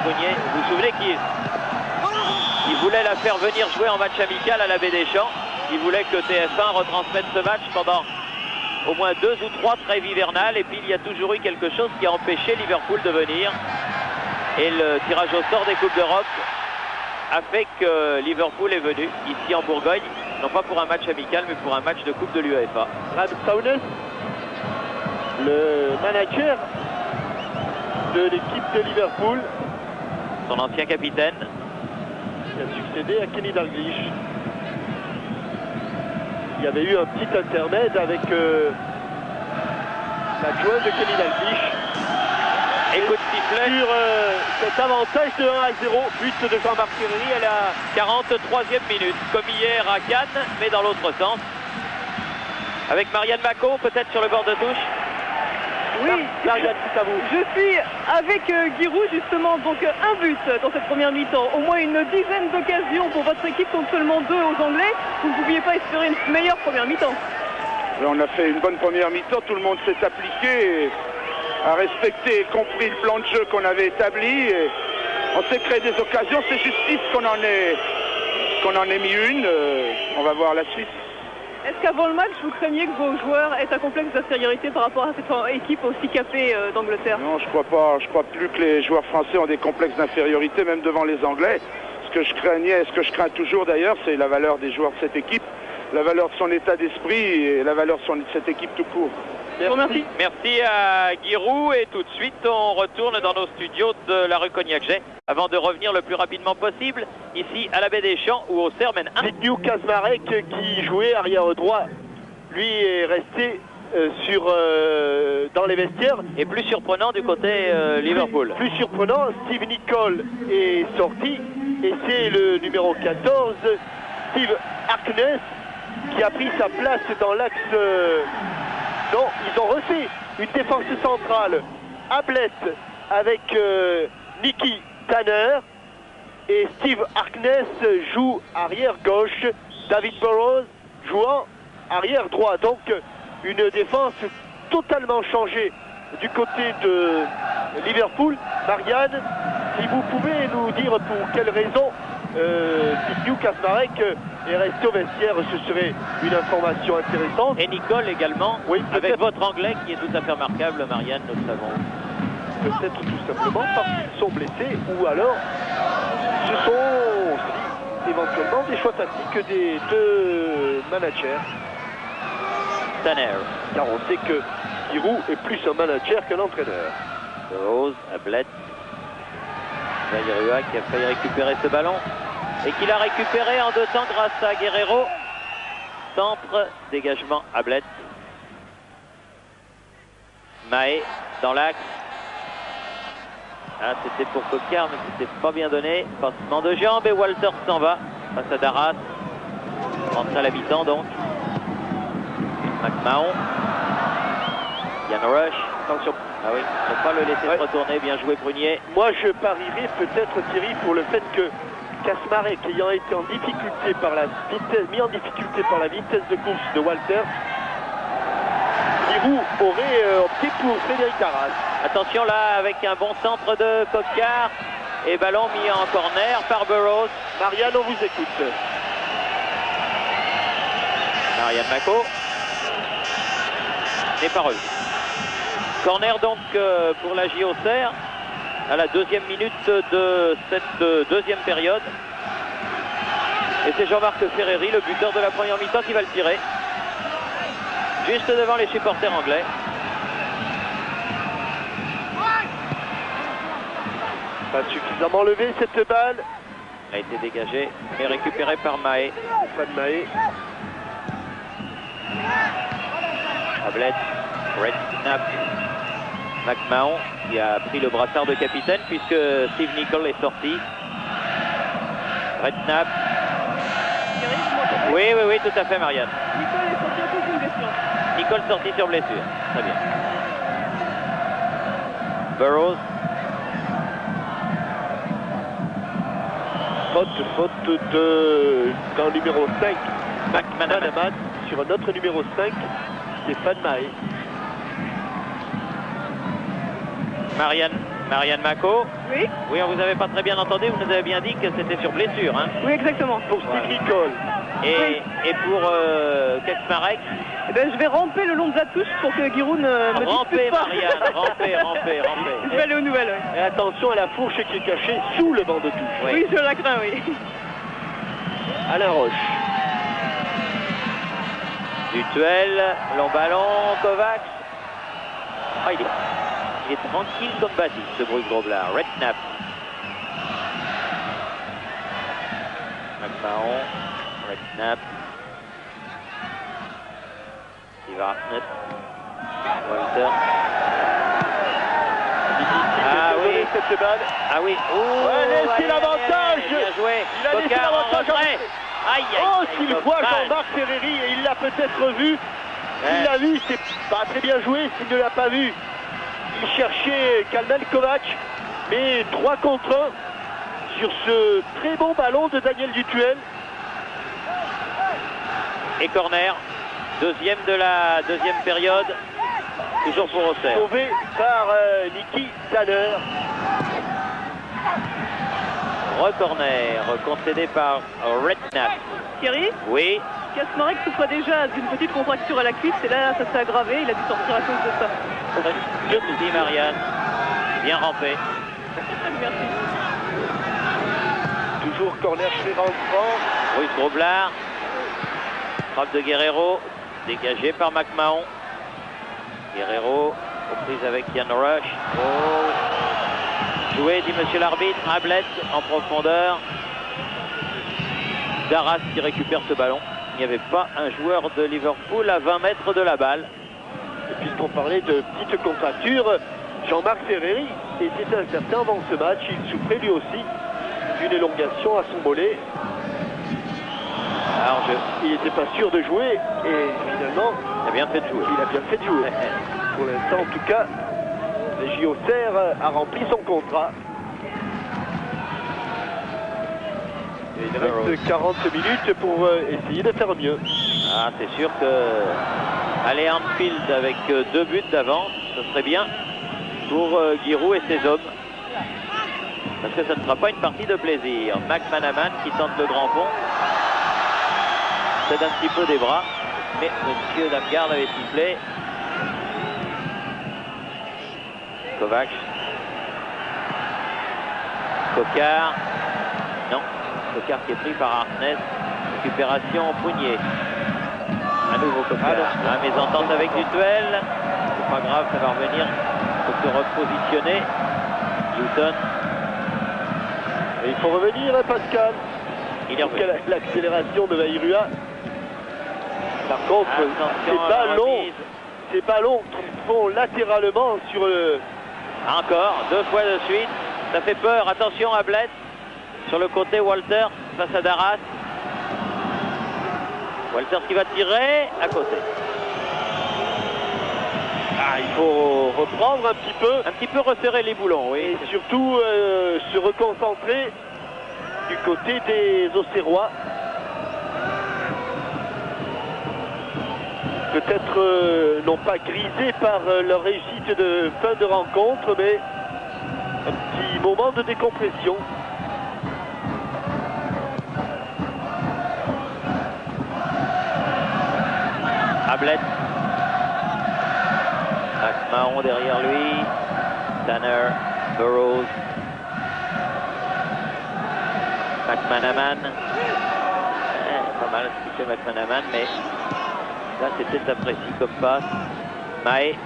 Fournier, vous vous souvenez qu'il voulait la faire venir jouer en match amical à la Baie des Champs. Il voulait que TF1 retransmette ce match pendant au moins 2 ou 3 trêves hivernales. Et puis il y a toujours eu quelque chose qui a empêché Liverpool de venir. Et le tirage au sort des Coupes d'Europe a fait que Liverpool est venu ici en Bourgogne, non pas pour un match amical, mais pour un match de Coupe de l'UEFA. Ramsaunes, le manager de l'équipe de Liverpool, son ancien capitaine, qui a succédé à Kenny Dalglish. Il y avait eu un petit intermède avec l'adjoint de Kenny Dalglish. Écoute sifflet. Sur cet avantage de 1-0, but de Jean-Marc Ferreri à la 43e minute, comme hier à Cannes, mais dans l'autre sens. Avec Marianne Macot, peut-être sur le bord de touche. Oui, Marianne, c'est à vous. Je suis avec Giroud justement, donc un but dans cette première mi-temps. Au moins une dizaine d'occasions pour votre équipe contre seulement 2 aux Anglais. Vous ne pouviez pas espérer une meilleure première mi-temps. On a fait une bonne première mi-temps, tout le monde s'est appliqué, a respecté et compris le plan de jeu qu'on avait établi. Et on s'est créé des occasions, c'est justice qu'on en ait mis une. On va voir la suite. Est-ce qu'avant le match, vous craigniez que vos joueurs aient un complexe d'infériorité par rapport à cette équipe aussi capée d'Angleterre? Non, je crois pas. Je crois plus que les joueurs français ont des complexes d'infériorité, même devant les Anglais. Ce que je craignais, ce que je crains toujours d'ailleurs, c'est la valeur des joueurs de cette équipe, la valeur de son état d'esprit et la valeur de cette équipe tout court. Merci. Merci à Giroud et tout de suite on retourne dans nos studios de la rue Cognac-Jet avant de revenir le plus rapidement possible ici à la Baie des Champs où Auxerre mène 1. Zbigniew Kaczmarek qui jouait arrière droit, lui est resté dans les vestiaires. Et plus surprenant du côté Liverpool. Plus surprenant, Steve Nicol est sorti et c'est le numéro 14, Steve Harkness, qui a pris sa place dans l'axe. Non, ils ont refait une défense centrale. Ablett avec Nicky Tanner et Steve Harkness joue arrière gauche. David Burrows jouant arrière droit. Donc une défense totalement changée du côté de Liverpool. Marianne, si vous pouvez nous dire pour quelle raison Zbigniew Kaczmarek est resté au vestiaire, ce serait une information intéressante. Et Nicole également, oui, avec votre anglais qui est tout à fait remarquable, Marianne, nous le savons. Peut-être tout simplement parce qu'ils sont blessés ou alors ce sont aussi éventuellement des choix tactiques des deux managers. Tanner. Car on sait que Giroud est plus un manager qu'un entraîneur. Rose, Ablett, Zairua qui a failli récupérer ce ballon et qui l'a récupéré en 2 temps grâce à Guerrero. Centre, dégagement, Ablett. Mahé dans l'axe. Ah, c'était pour Coquard, mais c'était pas bien donné. Passement de jambes et Walter s'en va face à Darras. Rentre à l'habitant donc. McMahon. Yann Rush. Attention. Ah oui, il ne faut pas le laisser se retourner. Bien joué Prunier. Moi je parierais peut-être Thierry pour le fait que Kaczmarek ayant été en difficulté par la vitesse, mis en difficulté par la vitesse de course de Walter, Giroud aurait opté pour Frédéric Darras. Attention là avec un bon centre de Coquard et ballon mis en corner par Burrows. Marianne, on vous écoute. Marianne Mako n'est pas revu. Corner donc pour la J Auxerre à la 2e minute de cette 2e période. Et c'est Jean-Marc Ferreri, le buteur de la première mi-temps, qui va le tirer. Juste devant les supporters anglais. Pas suffisamment levé cette balle. Elle a été dégagée, mais récupérée par Mahé. Pas de Mahé. Ablett, Red Snap, McMahon qui a pris le brassard de capitaine puisque Steve Nicol est sorti. Red Snap. Oui, tout à fait Marianne. Nicole est sorti à cause d'une blessure. Nicole sorti sur blessure. Très bien. Burrows. Faute dans le numéro 5. McManaman sur notre numéro 5, Stéphane Mahé. Marianne Mako. Oui. Oui, on vous avait pas très bien entendu, vous nous avez bien dit que c'était sur blessure. Hein. Oui, exactement. Pour Steve Nicol. Et pour Kaczmarek. Eh ben, je vais ramper le long de la touche pour que Giroud ne me dispute pas. Marianne, ramper. Je vais aller aux nouvelles. Oui. Et attention à la fourche qui est cachée sous le banc de touche. Oui, je la crains, oui. Alain Roche. Dutuel, long ballon, Kovacs. Ah, il est tranquille comme Baptiste, ce Bruce Groblard. Red Snap. McMahon, Red Snap. Steve Harkness. Walter. Ah oui, cette balle. Ah oui. C'est l'avantage. Bien joué. Il a laissé l'avantage. Aïe, s'il voit Jean-Marc Ferreri, et il l'a peut-être vu. S'il l'a vu, c'est pas très bien joué. S'il ne l'a pas vu, il cherchait Kalman Kovac. Mais 3 contre 1 sur ce très bon ballon de Daniel Dutuel. Et corner. 2e de la 2e période. Toujours pour Auxerre. Sauvé par Nicky Tanner. Recorner concédé par Red Snap. Thierry? Oui. Kasmarek souffrait déjà d'une petite contracture à la cuisse et là ça s'est aggravé, il a dû sortir à cause de ça. Merci Marianne, bien rampé. Merci. Toujours corner chez rentrant. Ruiz Groblard, frappe de Guerrero, dégagé par McMahon. Guerrero, aux prises avec Ian Rush. Oh. Joué, dit monsieur l'arbitre, Ablett en profondeur. Darras qui récupère ce ballon. Il n'y avait pas un joueur de Liverpool à 20 mètres de la balle. Et puisqu'on parlait de petites contractures, Jean-Marc Ferreri était incertain avant ce match. Il souffrait lui aussi d'une élongation à son mollet. Alors il n'était pas sûr de jouer et finalement il a bien fait de jouer. Il a bien fait de jouer. Pour l'instant en tout cas, le JOCR a rempli son contrat. Et il reste 40 minutes pour essayer de faire mieux. Ah, c'est sûr que aller à Anfield avec 2 buts d'avance, ce serait bien pour Giroud et ses hommes. Parce que ça ne sera pas une partie de plaisir. McManaman qui tente le grand pont. Cède un petit peu des bras. Mais monsieur Damgard avait sifflé. Kovacs. Coquard. Non. Coquard qui est pris par Harkness. Récupération au poignet. À nouveau Coquard. La mésentente avec Dutuel. C'est pas grave, ça va revenir. Il faut se repositionner. Newton. Et il faut revenir, Pascal. Il est revenu. L'accélération de Vairua. Par contre, ces ballons font latéralement sur le... Encore, 2 fois de suite. Ça fait peur. Attention à Ablett. Sur le côté, Walters face à Darras. Walters qui va tirer à côté. Ah, il faut reprendre un petit peu resserrer les boulons, oui. Et surtout se reconcentrer du côté des Auxerrois. Peut-être non pas grisés par leur réussite de fin de rencontre, mais un petit moment de décompression. Ablett. McMahon derrière lui. Tanner, Burrows. McManaman. Pas mal ce que fait McManaman, mais là c'était apprécié comme passe. Maé.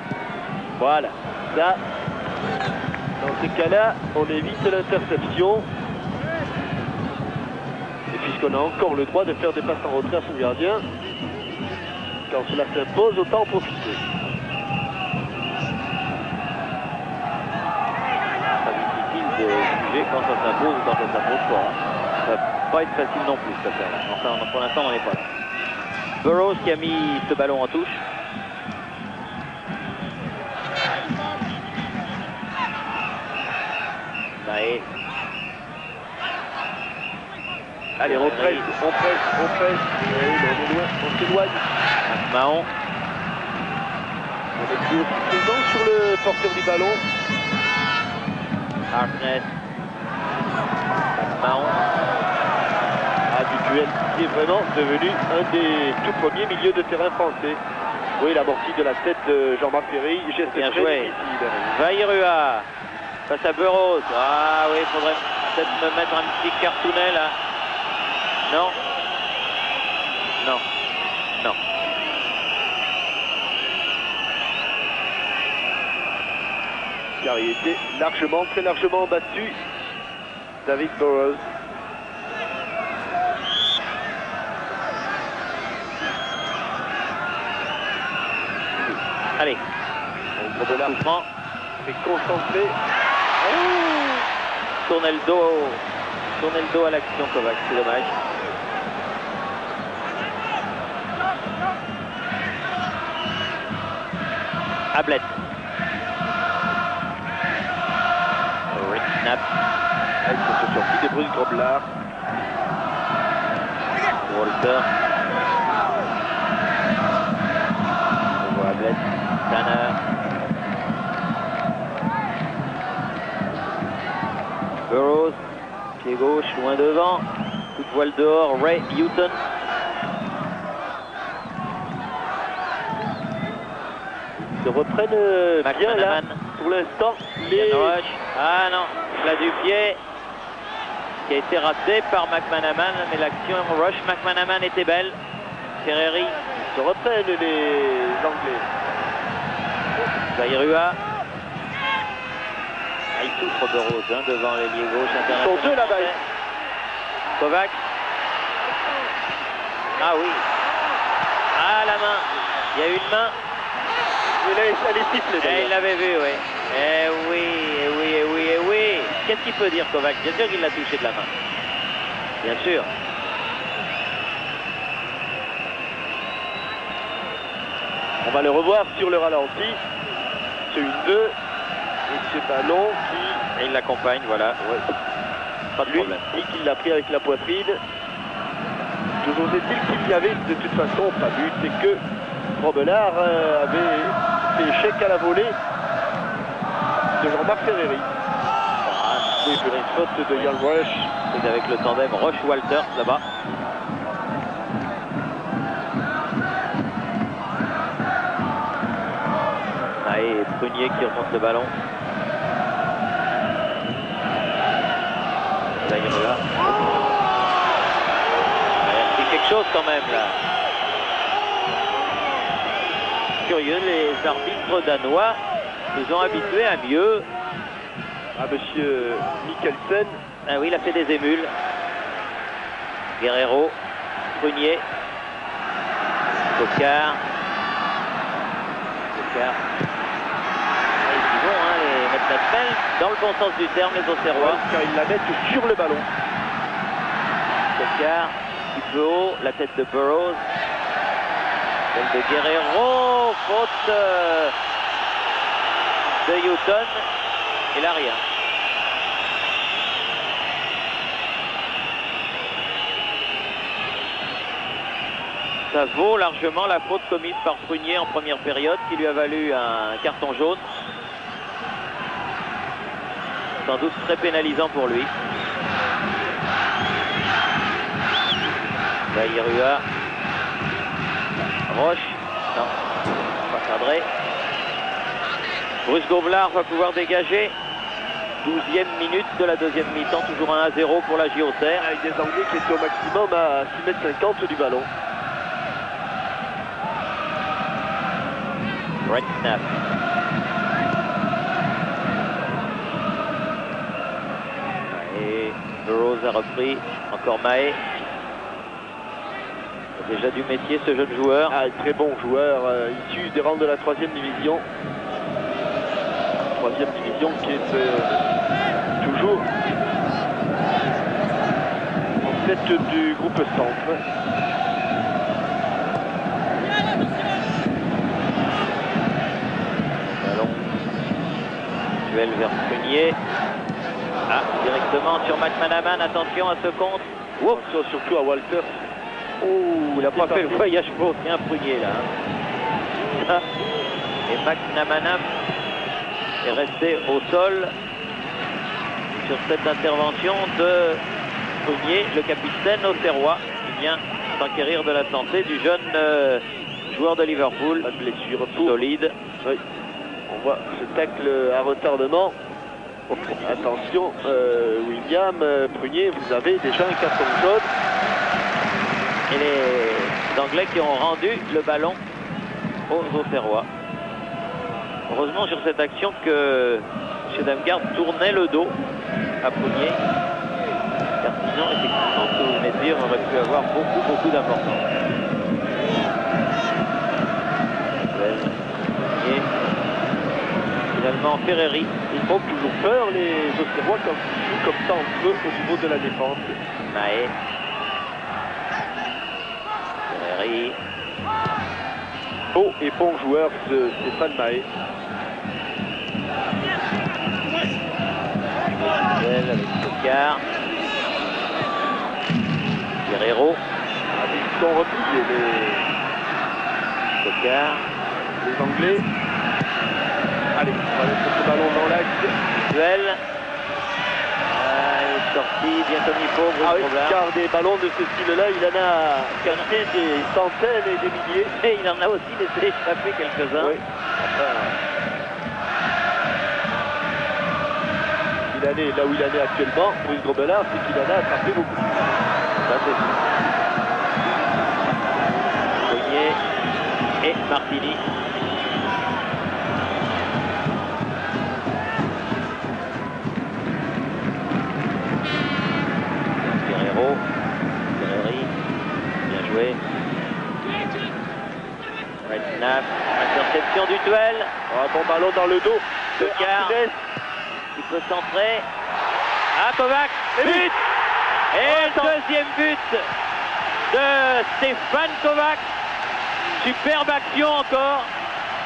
Voilà. Ça, dans ces cas-là, on évite l'interception. Et puisqu'on a encore le droit de faire des passes en retrait à son gardien, quand cela s'impose, autant en profiter. C'est difficile de juger quand ça s'impose ou quand ça s'impose pas. Ça va pas être facile non plus cette affaire-là. Enfin, pour l'instant, on n'en est pas là. Burrows qui a mis ce ballon en touche. Maé. Allez, on presse. On s'éloigne. Mahon. On est plus aussi présent sur le porteur du ballon. Harkness. Mahon. Dutuel qui est vraiment devenu un des tout premiers milieux de terrain français. Oui, l'amorti de la tête de Jean-Marc Ferry, geste très difficile. Vairua face à Burrows. Ah oui, il faudrait peut-être me mettre un petit cartounet là. Non. Non. Non. Car il était largement, très largement battu, David Burrows. Allez. On de l'argent. Mais concentré. Tournez le dos à l'action, Kovacs, c'est dommage. Ablett. Rick Knapp. Ils sont sortis des Bruce Groblard. Walter. On voit Ablett. Tanner. Burrows. Pied gauche, loin devant. Coup de voile dehors, Ray Houghton. se reprennent bien là pour l'instant. Les... Ah non, là du pied qui a été raté par McManaman, mais l'action rush McManaman était belle. Ferreri se reprennent les Anglais. Zairua. Ah, il souffre Burrows hein, devant l'ailier gauche international. Ils sont deux là-bas. Kovac. Ah oui. Ah la main. Il y a une main. Elle est sifflée. Il l'avait vu, oui. Eh oui, eh oui, eh oui, eh oui. Qu'est-ce qu'il peut dire Kovac? Bien sûr qu'il l'a touché de la main. Bien sûr. On va le revoir sur le ralenti. Ce 1-2 et ce ballon qui... Et il l'accompagne, voilà. Ouais. Pas de problème. Lui, qu'il l'a pris avec la poitrine. Toujours est-il qu'il y avait de toute façon pas but et que Robelard avait fait échec à la volée de Jean-Marc Ferreri. Oui, pour une faute de Jan Rush. C'est avec le tandem Roche-Walters là-bas. Et Prunier qui remonte le ballon. Là, il est là. C'est quelque chose quand même là. Curieux, les arbitres danois nous ont habitués à mieux. Ah, monsieur Mikkelsen. Ah oui, il a fait des émules. Guerrero, Prunier, Cocard. Ils vont les mettre la semelle dans le bon sens du terme, les Auxerrois. Car ils la mettent sur le ballon. Cocard, un petit peu haut, la tête de Burrows. Celle de Guerrero, faute de Houghton. Et là, rien. Ça vaut largement la faute commise par Prunier en première période qui lui a valu un carton jaune. Sans doute très pénalisant pour lui. Zairua. Roche. Non, pas cadré. Bruce Gauvelard va pouvoir dégager. 12e minute de la deuxième mi-temps. Toujours 1-0 pour la JOCR. Avec des Anglais qui étaient au maximum à 6,50 m du ballon. Redknapp. Et Burrows a repris. Encore Mahé. Déjà du métier ce jeune joueur. Ah, très bon joueur issu des rangs de la 3e division. 3e division qui est toujours en tête du groupe centre. Ballon. Duel vers Prunier. Ah, directement sur McManaman. Attention à ce contre. Attention surtout à Walters. Oh, il n'a pas fait le voyage pour bien Prunier là. Hein. Et McManaman est resté au sol sur cette intervention de Prunier, le capitaine auxerrois, qui vient s'enquérir de la santé du jeune joueur de Liverpool. Pas de blessure solide. Oui. On voit ce tacle à retardement. Attention, William Prunier, vous avez déjà un carton jaune. Et les Anglais qui ont rendu le ballon aux Auxerrois. Heureusement sur cette action que M. Damgard tournait le dos à Prunier. Car sinon, effectivement, ce que vous venez de dire, on aurait pu avoir beaucoup d'importance. Et finalement, Ferreri. Ils font toujours peur, les Auxerrois, quand ils jouent comme ça entre eux au niveau de la défense. Mahé. Ferreri. Beau et bon joueur, Stéphane Mahé. Avec Cocard. Guerrero. Ils sont repliés, les Cocard. Les Anglais. Allez, on va mettre ce ballon dans l'axe. Duel. Il sort parti bien comme il faut, Bruce Ah oui, Robillard. car des ballons de ce style-là, il en a capté des centaines et des milliers. Et il en a aussi laissé échapper quelques-uns. Oui. Il en est là où il en est actuellement, Bruce Grobelard, c'est qu'il en a attrapé beaucoup. Ça c'est sûr. Fournier et Martini. Guerrero, Ferreri, bien joué. Red snap, interception du duel. Ah, bon ballon dans le dos de Coquard. Arnès. Il peut centrer. Ah, Kovac, but. Et le deuxième but de Stéphane Kovac. Superbe action encore.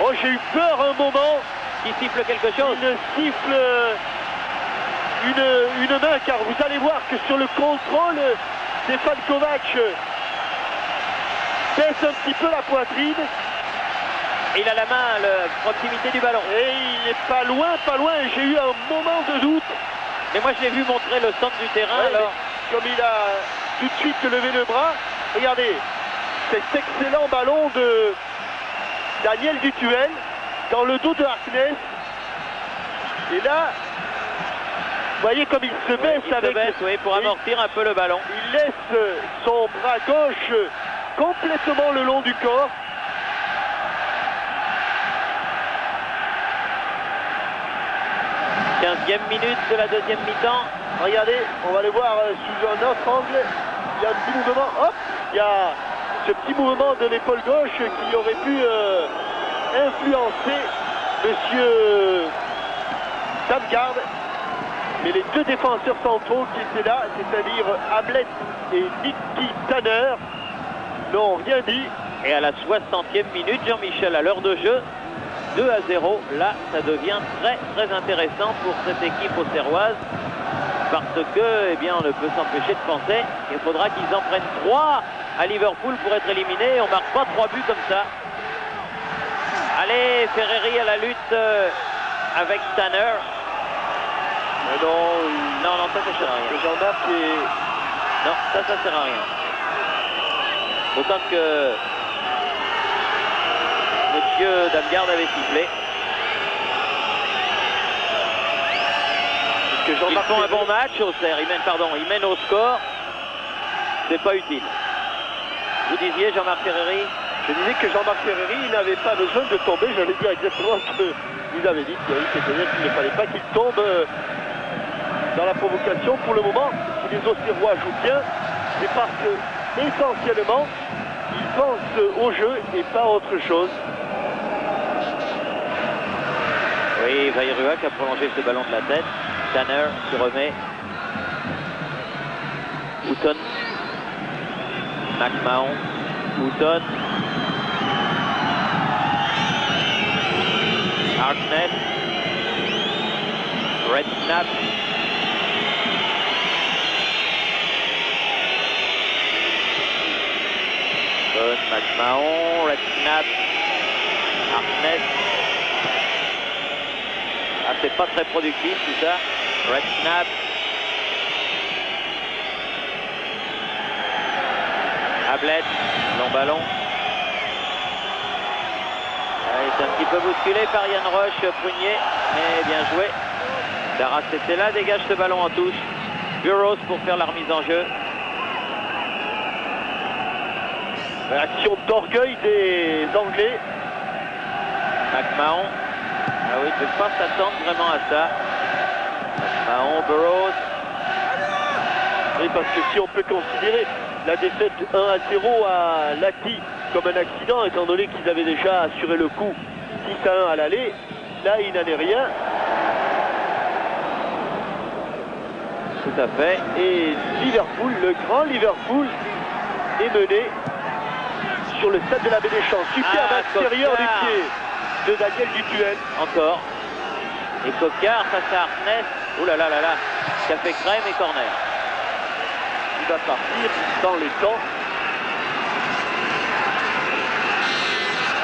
Oh, j'ai eu peur un moment. Qui siffle quelque chose. Il siffle une main, car vous allez voir que sur le contrôle, Stéphane Kovac baisse un petit peu la poitrine. Il a la main à la proximité du ballon. Et il n'est pas loin. J'ai eu un moment de doute. Mais moi je l'ai vu montrer le centre du terrain. Ouais, alors. Comme il a tout de suite levé le bras, regardez, cet excellent ballon de Daniel Dutuel dans le dos de Harkness. Et là, vous voyez comme il se baisse Il avec... se baisse, oui, pour amortir un peu le ballon. Il laisse son bras gauche complètement le long du corps. « 15e minute de la deuxième mi-temps. » Regardez, on va le voir sous un autre angle. Il y a un petit mouvement, hop, il y a ce petit mouvement de l'épaule gauche qui aurait pu influencer Monsieur Damgard. Mais les deux défenseurs centraux qui étaient là, c'est-à-dire Hamlet et Nicky Tanner, n'ont rien dit. Et à la 60e minute, Jean-Michel, à l'heure de jeu, 2-0. Là, ça devient très très intéressant pour cette équipe auxerroise. Parce que, eh bien, on ne peut s'empêcher de penser qu'il faudra qu'ils en prennent 3 à Liverpool pour être éliminés. On ne marque pas 3 buts comme ça. Allez, Ferreri à la lutte avec Tanner. Mais Non, ça sert à rien. Jean-Marc est... Non, ça sert à rien. Autant que Monsieur Damgard avait sifflé. Ils font un bon match, Auxerre. Ils mènent au score. C'est pas utile. Vous disiez, Jean-Marc Ferreri? Je disais que Jean-Marc Ferreri n'avait pas besoin de tomber. J'allais dire exactement ce que vous avez dit, Thierry. C'est-à-dire qu'il ne fallait pas qu'il tombe dans la provocation. Pour le moment, si les Auxerrois jouent bien, c'est parce que, essentiellement, ils pensent au jeu et pas autre chose. Oui, Vairua qui a prolongé ce ballon de la tête. Tanner se remet. Houghton. McMahon. Houghton. Harkness. Red snap. Houghton, McMahon. Red snap. Harkness. Ah, c'est pas très productif tout ça. Red snap. Ablett, long ballon. Il est un petit peu bousculé par Yann Roche, Prunier, mais bien joué. Darras était là, dégage ce ballon en touche. Burroughs pour faire la remise en jeu. Réaction d'orgueil des Anglais. McMahon. Ah oui, il ne peut pas s'attendre vraiment à ça. McMahon, Burroughs. Oui, parce que si on peut considérer la défaite 1-0 à Lati comme un accident, étant donné qu'ils avaient déjà assuré le coup 6-1 à l'aller, là il n'en est rien. Tout à fait. Et Liverpool, le grand Liverpool, est mené sur le stade de la Baie des Champs. Superbe extérieur du pied de Daniel Dutuel. Encore. Et Coquard face à Harkness. Oh là là là là. Café crème et corner. Il va partir dans les temps.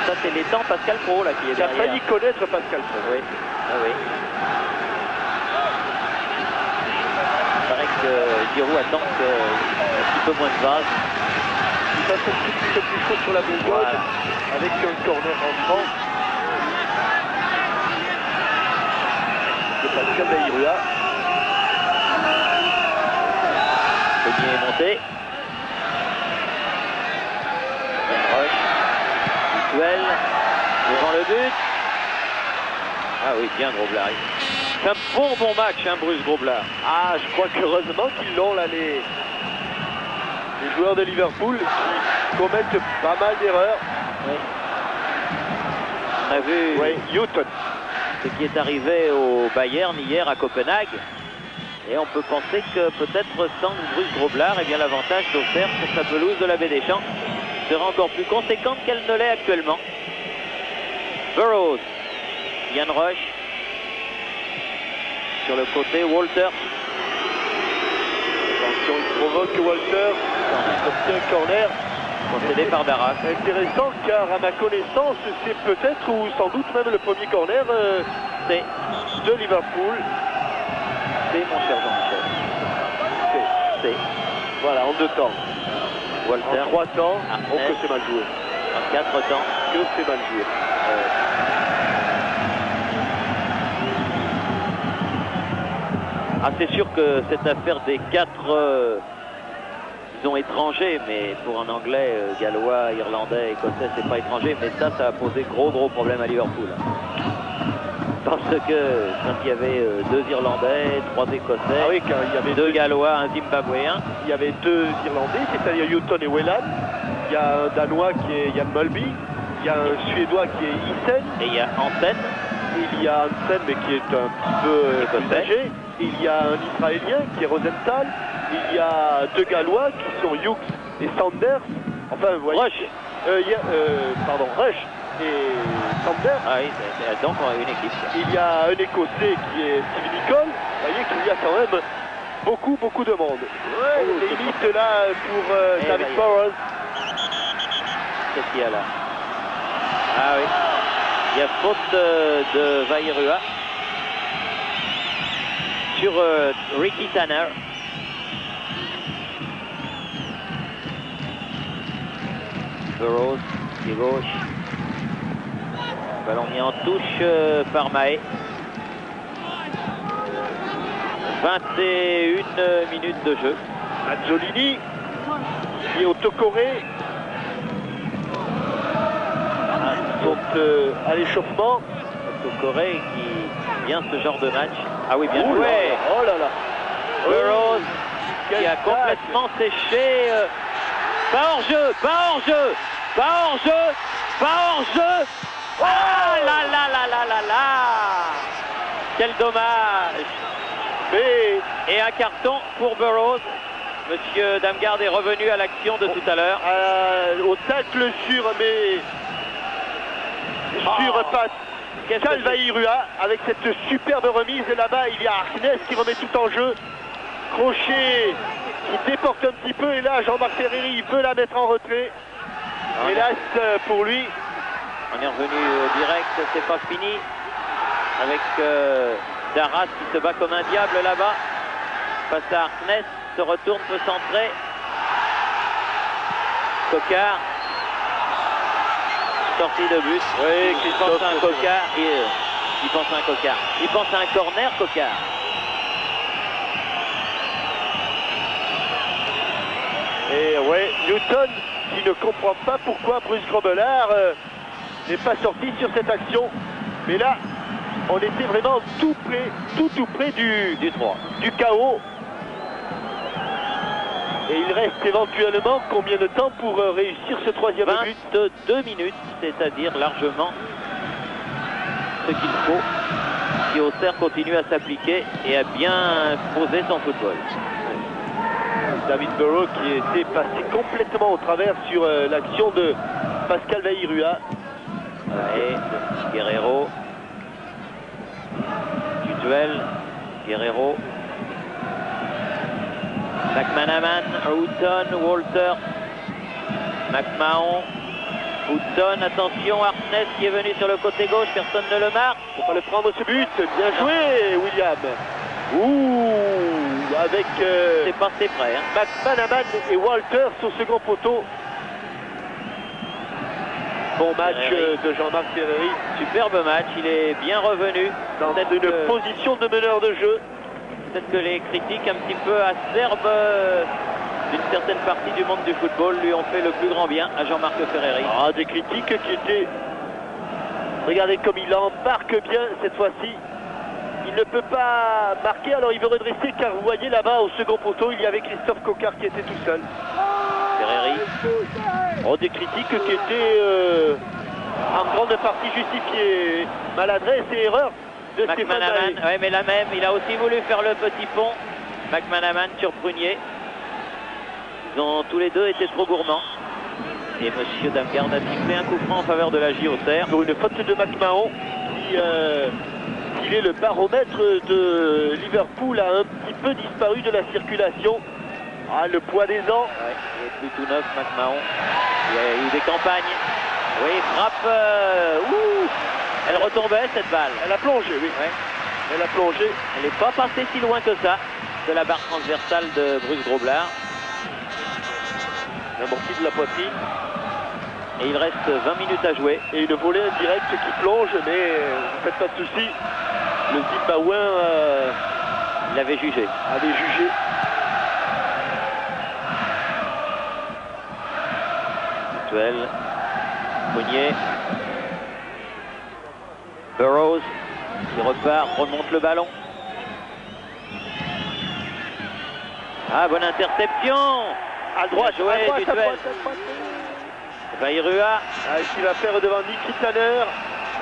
Ça c'est les temps Pascal Pro là qui est derrière. Il a failli connaître Pascal Pro. Oui. Ah oui. paraît que Giroud attend un petit peu moins de base. Il passe un petit peu plus chaud sur la bourgogne, Voilà. avec un corner rentrant de Pascal Baïrua. Premier est monté. Roche. Duel. Devant le but. Ah oui, bien Groblard. C'est un bon match, hein, Bruce Groblard. Ah, je crois qu'heureusement qu'ils l'ont là, les joueurs de Liverpool qui commettent pas mal d'erreurs. Oui. On a vu Oui, Houghton. ce qui est arrivé au Bayern hier à Copenhague. Et on peut penser que peut-être sans Bruce Groblard, eh bien l'avantage d'Auxerre sur sa pelouse de la Baie des Champs sera encore plus conséquente qu'elle ne l'est actuellement. Burroughs, Yann Roche, sur le côté Walter. Attention, il provoque Walter, il obtient un corner. Concédé par Darras. Intéressant car à ma connaissance c'est peut-être ou sans doute même le premier corner C'est de Liverpool. mon cher Jean-Michel. C'est Voilà, en 2 temps. Walter. En 3 temps, Arnett. oh que c'est mal joué. En 4 temps. Que c'est mal joué. Ah, c'est sûr que cette affaire des 4 disons étrangers, mais pour un anglais, gallois, irlandais, écossais, c'est pas étranger, mais ça a posé gros problème à Liverpool. Parce que quand il y avait 2 Irlandais, 3 Écossais, Ah oui, car il y avait 2 Gallois, un Zimbabwéen, il y avait 2 Irlandais, c'est-à-dire Houghton et Whelan. Il y a un Danois qui est Jan Mulby. Il y a un Suédois qui est Isen. et il y a Hansen, Il y a Hansen, mais qui est un petit peu Écossais. âgé. Il y a un Israélien qui est Rosenthal. Il y a 2 Gallois qui sont Hughes et Sanders. Enfin, vous voyez. Rush. Rush et Sanders. Ah oui, donc on a une équipe. Il y a un Écossais qui est Steve Nicol. Vous voyez qu'il y a quand même beaucoup de monde. Limite là pour David là, Burroughs. Qu'est-ce qu'il y a là? Ah oui, il y a faute de Vairua sur Ricky Tanner. Burroughs, pied gauche. Ballon mis en touche par Mahé. 21 minutes de jeu. Mazzolini qui est au Tokoré. Sont à l'échauffement. Tokoré qui vient ce genre de match. Ah oui, bien Ouh joué. là, oh là là. Burroughs Quel qui a tacle. complètement séché. Pas hors jeu, pas hors jeu, pas hors jeu, pas hors jeu. Ah là là là là là là. Quel dommage. Mais Et un carton pour Burroughs. Monsieur Damgard est revenu à l'action de tout à l'heure. au tacle sur passe Qu'est-ce que Calvairua avec cette superbe remise. Et là-bas, il y a Harkness qui remet tout en jeu. Crochet qui déporte un petit peu. Et là, Jean-Marc Ferreri, il peut la mettre en retrait. Ah, Hélas pour lui. On est revenu direct, c'est pas fini. Avec Darras qui se bat comme un diable là-bas. Face à Harkness, se retourne, peut centrer. Cocard. Sortie de but. Oui, Il pense à un Cocard. Il pense à un Cocard. Il pense à un corner, Cocard. Et ouais, Newton qui ne comprend pas pourquoi Bruce Grobbelaar n'est pas sorti sur cette action. Mais là, on était vraiment tout près du 3. Du chaos. Et il reste éventuellement combien de temps pour réussir ce 3e but? 22 minutes, c'est-à-dire largement ce qu'il faut si Auxerre continue à s'appliquer et à bien poser son football. David Burrow qui était passé complètement au travers sur l'action de Pascal Vairua. Et Guerrero. Du duel. Guerrero. McManaman, Houghton, Walter, McMahon, Houghton, attention, Harkness qui est venu sur le côté gauche, personne ne le marque. Faut pas le prendre ce but, bien joué William. Ouh, avec C'est passé près. Hein. McManaman et Walters au second poteau. Bon match de Jean-Marc Ferreri. Superbe match, il est bien revenu. Dans une position de meneur de jeu. Peut-être que les critiques un petit peu acerbes d'une certaine partie du monde du football lui ont fait le plus grand bien à Jean-Marc Ferreri. Ah, des critiques qui étaient... Regardez comme il embarque bien cette fois-ci. Il ne peut pas marquer, alors il veut redresser car vous voyez là-bas au second poteau, il y avait Christophe Coquart qui était tout seul. Ferreri. Oh, des critiques qui étaient en grande partie justifiées. Maladresse et erreur de Stéphane McManaman, Mahé. ouais, mais la même, il a aussi voulu faire le petit pont. McManaman sur Prunier. Ils ont tous les deux été trop gourmands. Et Monsieur Damgarde a sifflé un coup franc en faveur de la JOCR. Pour une faute de McMahon qui il est le baromètre de Liverpool, a un petit peu disparu de la circulation. Ah, le poids des ans. Ouais, il est plus tout neuf, McMahon. Il y a eu des campagnes. Oui, frappe. Elle retombait cette balle. Elle a plongé, oui. Ouais. Elle a plongé. Elle n'est pas passée si loin que ça de la barre transversale de Bruce Groblard. L'amorti de la poitrine. Et il reste 20 minutes à jouer. Et une volée indirecte qui plonge, mais ne faites pas de soucis. Le Zimbabwéen Il l'avait jugé. avait jugé. Duel. Prunier. Burroughs qui repart, remonte le ballon. Ah, bonne interception. À droite, Bien joué, à droite, du à duel. droite, à droite. Vairua Qui va faire devant Nicky Tanner.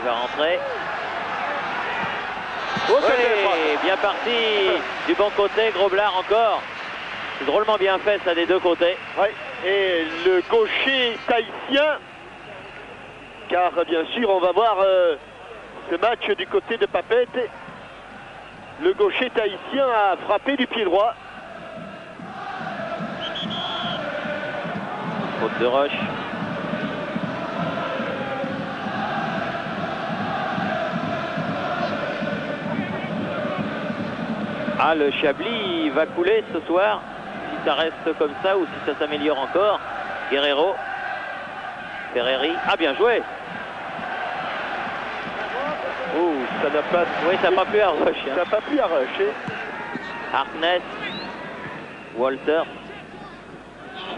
il va rentrer. Oh, ça Oui, fait bien parti du bon côté, Groblard encore. C'est drôlement bien fait ça des deux côtés. ouais. Et le gaucher tahitien, car bien sûr on va voir ce match du côté de Papette. Le gaucher tahitien a frappé du pied droit. Faute de Roche. Ah, le Chablis va couler ce soir, si ça reste comme ça ou si ça s'améliore encore. Guerrero, Ferreri, ah bien joué. Oh, ça n'a pas... Oui, ça n'a pas pu arracher. Ça n'a pas pu arracher. Harkness, Walter,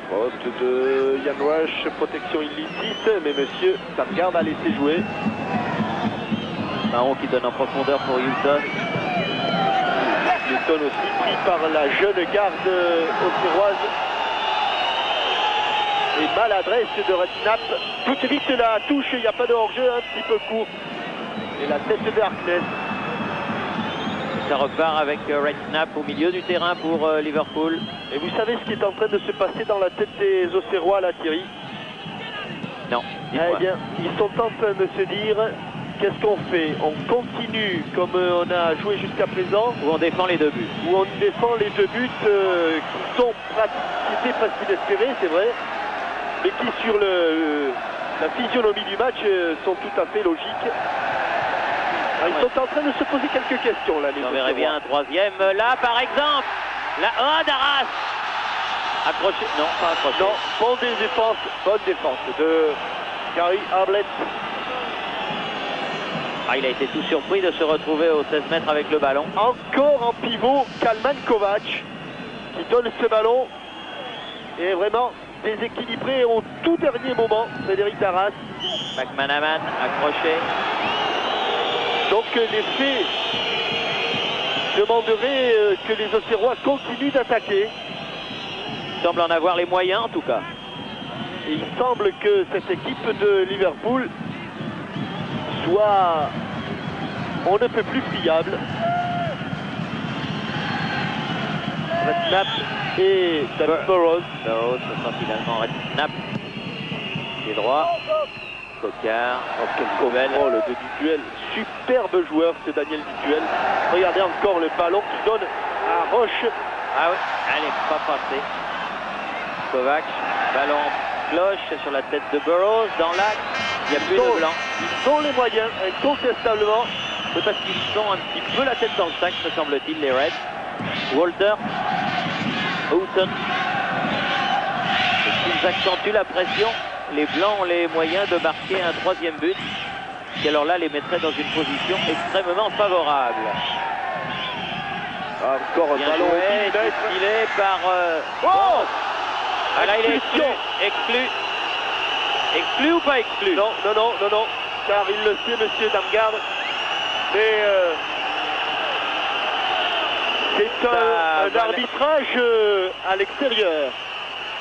Faute de Yann Wash, protection illicite, mais monsieur Damgarde a laissé jouer. Mahon qui donne en profondeur pour Houston. Newton aussi pris par la jeune garde auxerroise. Et maladresse de Redknapp. Tout de vite la touche, il n'y a pas de hors-jeu, un petit peu court. Et la tête de Harkness. Ça repart avec Redknapp au milieu du terrain pour Liverpool. Et vous savez ce qui est en train de se passer dans la tête des Auxerrois là, Thierry? Non, Eh dis-moi. bien, ils sont en train de se dire, qu'est-ce qu'on fait? On continue comme on a joué jusqu'à présent, Où on défend les deux buts. où on défend les deux buts qui sont qui étaient faciles à espérer, c'est vrai, mais qui sur la physionomie du match sont tout à fait logiques. Ils sont en train de se poser quelques questions là, les On verrait bien un troisième. Là, par exemple. Là, oh, Darras. Accroché. Non, pas accroché. Non, bonne défense de Gary Harlett. Ah, il a été tout surpris de se retrouver aux 16 mètres avec le ballon. Encore en pivot, Kalman Kovac qui donne ce ballon. Et vraiment déséquilibré au tout dernier moment, Frédéric Darras. McManaman accroché. Donc les faits demanderaient que les Auxerrois continuent d'attaquer. Il semble en avoir les moyens en tout cas. Et il semble que cette équipe de Liverpool soit on ne peut plus pliable. Redknapp et David Burroughs. Burroughs, ce sera finalement Redknapp. Pied droit. Coquard. Oh, quel contrôle de Dutuel. Superbe joueur, c'est Daniel Dutuel. Regardez encore le ballon qui donne à Roche. Ah oui, elle n'est pas passée. Kovac, ballon cloche sur la tête de Burroughs dans l'axe. Il n'y a plus de blanc. Ils ont les moyens, incontestablement. C'est parce qu'ils sont un petit peu la tête dans le sac, me semble-t-il, les Reds. Walter, Houghton. Ils accentuent la pression. Les Blancs ont les moyens de marquer un troisième but, qui alors là les mettrait dans une position extrêmement favorable. Encore un Bien ballon joué, filé par... Oh, ah là, il est exclu. Exclu ou pas exclu? Non, car il le sait, monsieur Damgarde. Mais c'est un arbitrage à l'extérieur.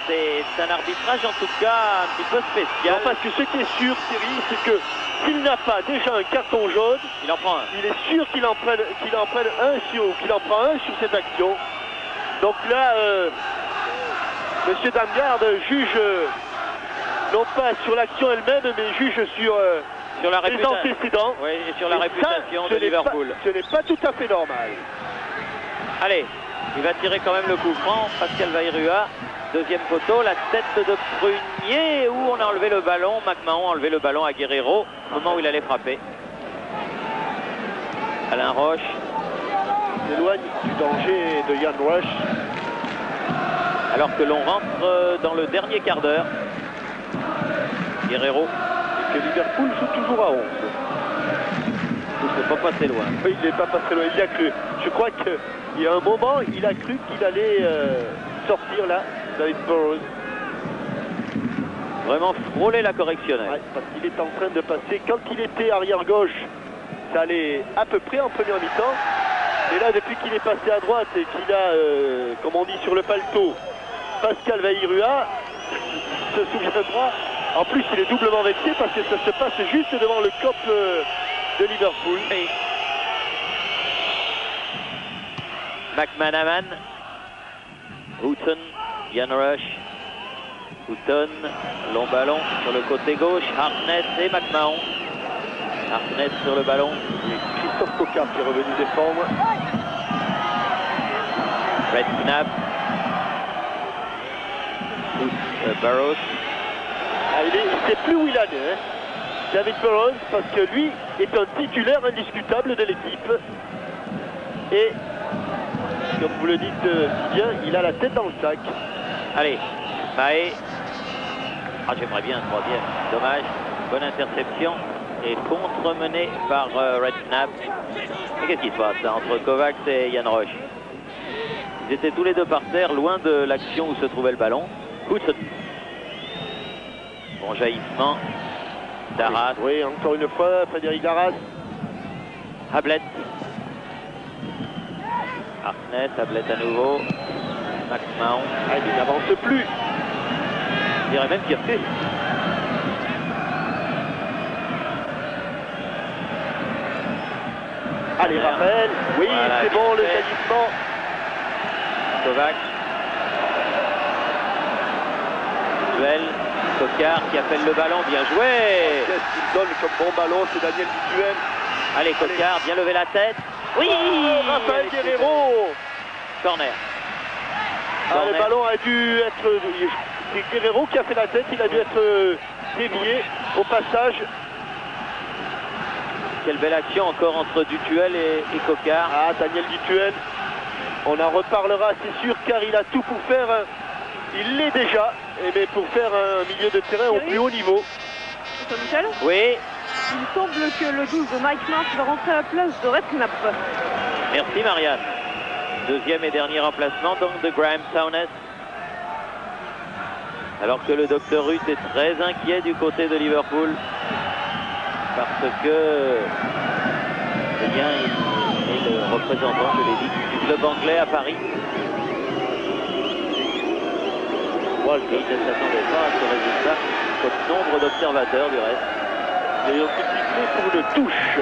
C'est un arbitrage en tout cas un petit peu spécial. Non, parce que ce qui est sûr, Thierry, c'est que s'il n'a pas déjà un carton jaune, il en prend un. Il est sûr qu'il en prenne un prend un sur cette action. Donc là, monsieur Damgarde juge non pas sur l'action elle-même, mais juge sur les antécédents. Oui, et sur la réputation de Liverpool. Ce n'est pas tout à fait normal. Allez, il va tirer quand même le coup franc, Pascal Vairua. Deuxième poteau, la tête de Prunier, où on a enlevé le ballon. McMahon a enlevé le ballon à Guerrero au moment où il allait frapper. Alain Roche s'éloigne du danger de Ian Rush. Alors que l'on rentre dans le dernier quart d'heure. Guerrero. Et que Liverpool joue toujours à 11. Il ne s'est pas passé loin. Oui, il n'est pas passé loin, il y a cru. Je crois qu'il y a un moment, il a cru qu'il allait sortir là, David Burrows. Vraiment frôler la correctionnelle. Ouais, parce qu'il est en train de passer. Quand il était arrière gauche, ça allait à peu près en première mi-temps. Et là, depuis qu'il est passé à droite et qu'il a, comme on dit sur le paletot, Pascal Vairua, se souviendra. En plus, il est doublement vexé parce que ça se passe juste devant le cop de Liverpool. Et McManaman, Houghton, Ian Rush, Houghton, long ballon sur le côté gauche, Hartnett et McMahon. Hartnett sur le ballon. Et Christophe Coquart qui est revenu défendre. Red Snap. Burrows. Ah, il ne sait plus où il en est, hein. David Burrows, parce que lui est un titulaire indiscutable de l'équipe. Et, comme vous le dites si bien, il a la tête dans le sac. Allez, Maé. Ah, j'aimerais bien un troisième. Dommage. Bonne interception. Et contre-mené par Red Snap. Mais qu'est-ce qui se passe là, entre Kovacs et Ian Roche? Ils étaient tous les deux par terre, loin de l'action où se trouvait le ballon. Houghton. Bon jaillissement. Darras. Oui, encore une fois, Frédéric Darras. Hablett. Hartnett, Hablett à nouveau. McMahon. Ah, il n'avance plus. Je dirais même qu'il a fait. Allez, Raphaël. Oui, voilà, c'est bon, le jaillissement. Kovacs. Duel. Coquart qui appelle le ballon, bien joué. Qu'est-ce qu'il donne comme bon ballon, c'est Daniel Duel. Allez, Coquart, bien lever la tête. Oui, Raphaël Guerrero. Corner. Ah, le ballon a dû être... C'est Guerrero qui a fait la tête, il a dû être dévié au passage. Quelle belle action encore entre Dutuel et Coquart. Ah, Daniel Dutuel. On en reparlera, c'est sûr, car il a tout pour faire... Il l'est déjà, mais pour faire un milieu de terrain au plus haut niveau. Michel ? Oui. Il semble que le 12 de Mike Marsh va rentrer à la place de Red Knapp. Merci Marianne. Deuxième et dernier remplacement donc de Graham Souness. Alors que le docteur Ruth est très inquiet du côté de Liverpool. Parce que eh bien, il est le représentant, je l'ai dit, du club anglais à Paris. Et il ne s'attendait pas à ce résultat, comme nombre d'observateurs du reste. Il y a eu un petit coup pour une touche.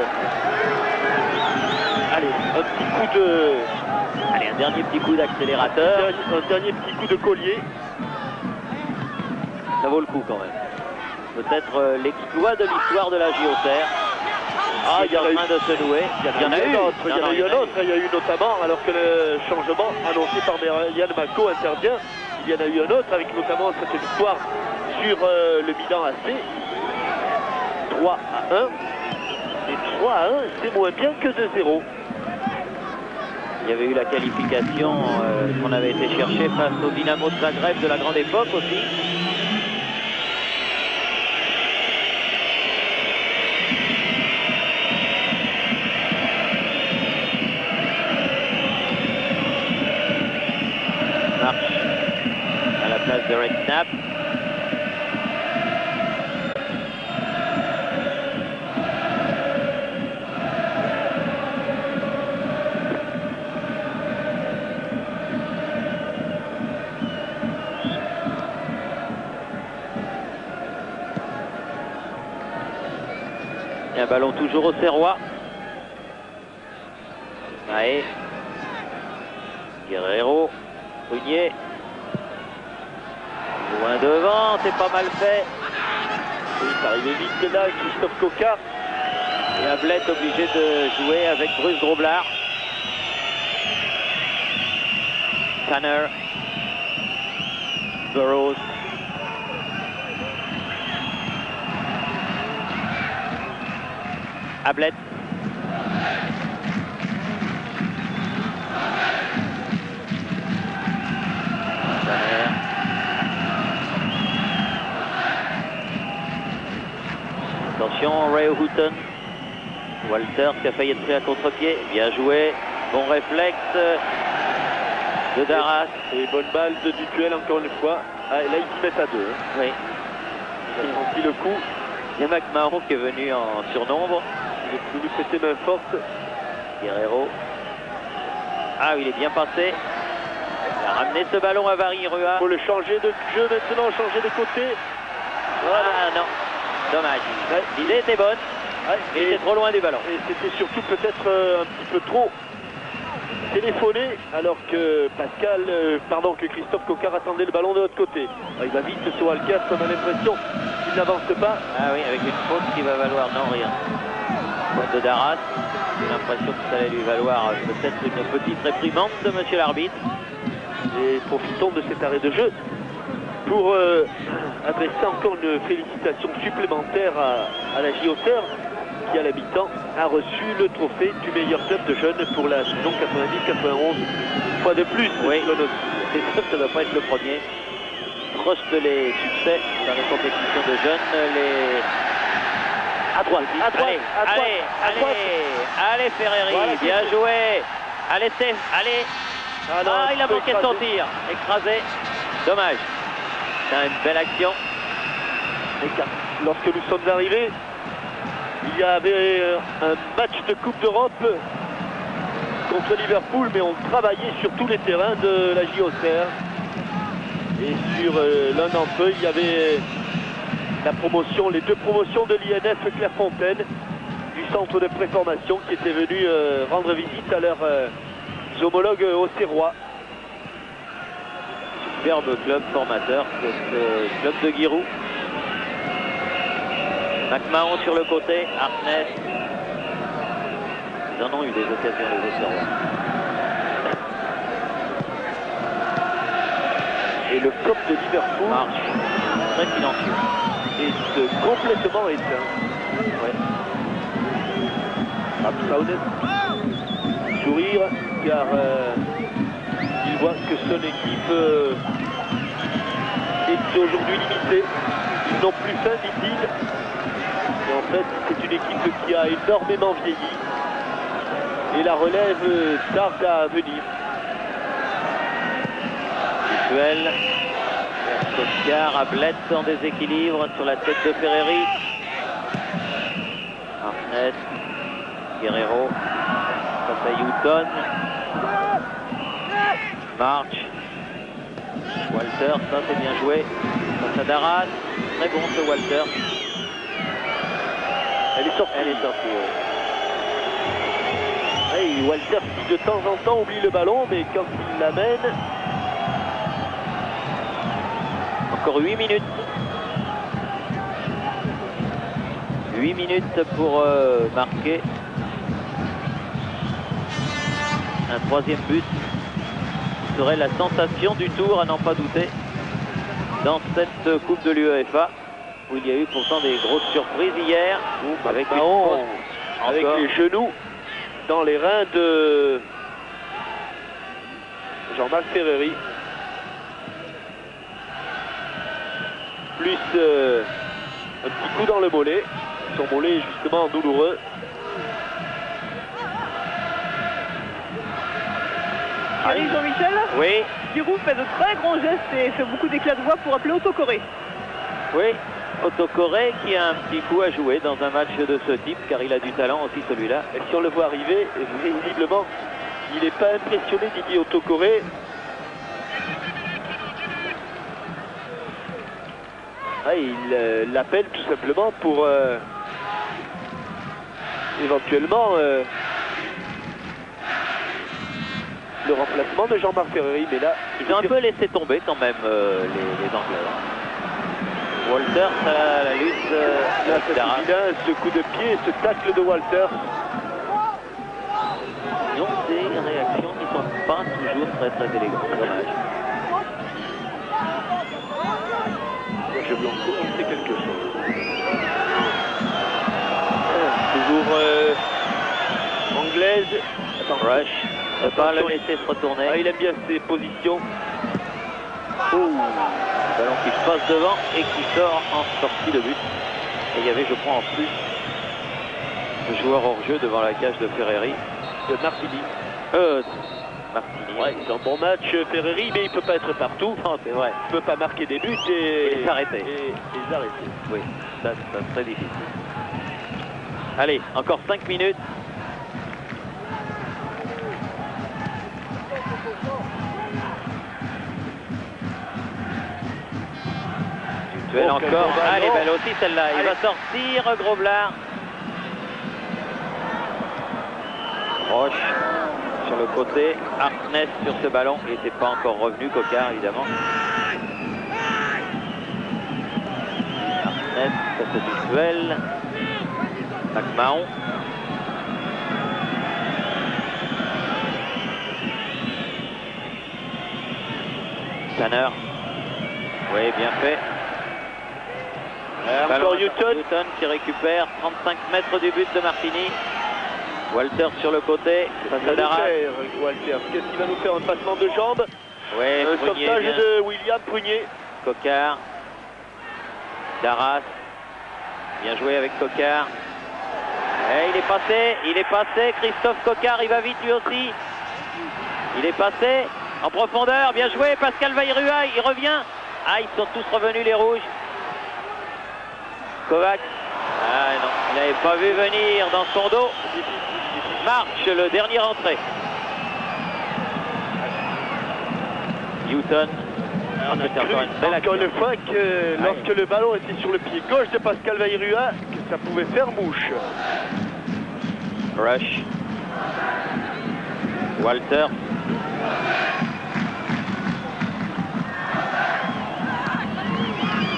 Allez, un petit coup de... Allez, un dernier petit coup d'accélérateur. Un dernier petit coup de collier. Ça vaut le coup quand même. Peut-être l'exploit de l'histoire de la JOCR. Ah, il y a en train de se nouer. Il y en a eu un autre. Il y a eu notamment, alors que le changement annoncé par Yann Mako intervient, il y en a eu un autre avec notamment cette victoire sur le bilan AC. 3-1. Et 3-1, c'est moins bien que 2-0. Il y avait eu la qualification qu'on avait été chercher face au Dynamo de Zagreb de la grande époque aussi. Marche à la place de Redknapp. Et un ballon toujours au Serrois. Maé. Guerrero. Prunier. Loin devant, c'est pas mal fait. Oui, ça arrivait vite là, Christophe Coca. Et Ablett obligé de jouer avec Bruce Groblard. Tanner. Burroughs. Ablett. Tanner. Attention, Ray Houghton. Walters qui a failli être pris à contre-pied. Bien joué. Bon réflexe de Darras. Et bonne balle du duel encore une fois. Ah, et là, ils se mettent à 2. Hein. Oui. Il a senti le coup. Il y a McMahon qui est venu en surnombre. Il est venu péter main forte. Guerrero. Ah, il est bien passé. Il a ramené ce ballon à Varirua. Il faut le changer de jeu maintenant, changer de côté. Voilà. Ah non, dommage. Ouais. L'idée était bonne, Ouais, mais il était trop loin du ballon. Et c'était surtout peut-être un petit peu trop téléphoné, alors que que Christophe Coquard attendait le ballon de l'autre côté. Il va vite sur Alcaraz, on a l'impression qu'il n'avance pas. Ah oui, avec une faute qui va valoir, non, rien. Faute de Darras. J'ai l'impression que ça allait lui valoir peut-être une petite réprimande de monsieur l'arbitre. Et profitons de cet arrêt de jeu pour adresser encore une félicitation supplémentaire à la JOCR qui à la mi-temps a reçu le trophée du meilleur club de jeunes pour la saison 90-91. Une fois de plus, oui, c'est sûr que ça ne doit pas être le premier. Trust les succès dans les compétitions de jeunes. À droite, allez Ferreri, voilà, bien joué. Allez Steph, allez. Ah, il a manqué son tir, écrasé. Dommage. C'est une belle action. Et lorsque nous sommes arrivés, il y avait un match de Coupe d'Europe contre Liverpool, mais on travaillait sur tous les terrains de la JOCR. Et sur l'un d'entre eux, il y avait la promotion, les deux promotions de l'INF Clairefontaine, du centre de préformation, qui était venu rendre visite à leurs homologues auxerrois. Superbe club formateur, ce club de Giroud. McMahon sur le côté, Harkness. Ils en ont eu des occasions, les Auxerrois. Et le COP de Liverpool marche très silencieux. Et complètement éteint. Ouais. Sourire, car il voit que son équipe est aujourd'hui limitée. Ils n'ont plus faim, dit-il. Et en fait, c'est une équipe qui a énormément vieilli. Et la relève tarde à venir. Duel. Oscar, Ablett en déséquilibre sur la tête de Ferreri. Harkness. Guerrero. Face à Houghton. March. Walter, ça c'est bien joué. Face à Darras. Très bon ce Walter. Elle est sortie. Oui. Hey, Walter qui de temps en temps oublie le ballon, mais quand il l'amène... Encore 8 minutes. 8 minutes pour marquer. Un troisième but serait la sensation du tour, à n'en pas douter, dans cette Coupe de l'UEFA, où il y a eu pourtant des grosses surprises hier, avec les genoux dans les reins de Jean-Marc Ferreri. Plus un petit coup dans le mollet. Son mollet est justement douloureux. Thierry, Jean-Michel, Oui, Giroud fait de très grands gestes et fait beaucoup d'éclats de voix pour appeler Autocoré. oui. Autocoré qui a un petit coup à jouer dans un match de ce type, car il a du talent aussi celui-là. Et si on le voit arriver, visiblement, il n'est pas impressionné Didier Autocoré. Il l'appelle tout simplement pour éventuellement le remplacement de Jean-Marc Ferreri. Mais là, Ils ont un peu laissé tomber quand même les Anglais. Walter à la lutte. là, c'est évident, ce coup de pied, ce tacle de Walter. Ils ont des réactions qui ne sont pas toujours très élégantes. C'est dommage. Serge Blanco, c'est quelque chose. Toujours anglaise. Attends, Rush ne pas le laisser se retourner. il aime bien ses positions. Ballon qui passe devant et qui sort en sortie de but. Et il y avait, je crois, en plus le joueur hors jeu devant la cage de Ferreri. De Martini. Martini. Ouais, c'est un bon match Ferreri, mais il ne peut pas être partout. Non, c'est vrai. Il ne peut pas marquer des buts et s'arrêter. Et les arrêter. Oui, ça serait difficile. Allez, encore 5 minutes. Duel Oh, encore. quel Allez, ballon. belle aussi celle-là. Il Allez. va sortir, Groblard. Roche sur le côté. Harkness sur ce ballon. Il n'était pas encore revenu, Coquard, évidemment. Harkness, ça c'est du duel. McMahon. Tanner. Oui, bien fait. Ballon Encore Houghton. Houghton qui récupère 35 mètres du but de Martini. Walter sur le côté. Face à Daras. Walter, qu'est-ce qu'il va nous faire? Un passement de jambes. Oui, Un Prunier, sauvetage bien. de William Prunier. Coquard. Daras. Bien joué avec Coquard. Et il est passé. Christophe Coquard, il va vite lui aussi. Il est passé en profondeur. Bien joué, Pascal Vairua, il revient. Ah, ils sont tous revenus les rouges. Kovac. Ah non, il n'avait pas vu venir dans son dos. Marche, le dernier entré. Newton. On a C'était cru, encore une belle encore action. une fois que lorsque le ballon était sur le pied gauche de Pascal Vairua, que ça pouvait faire mouche. Rush. Walter.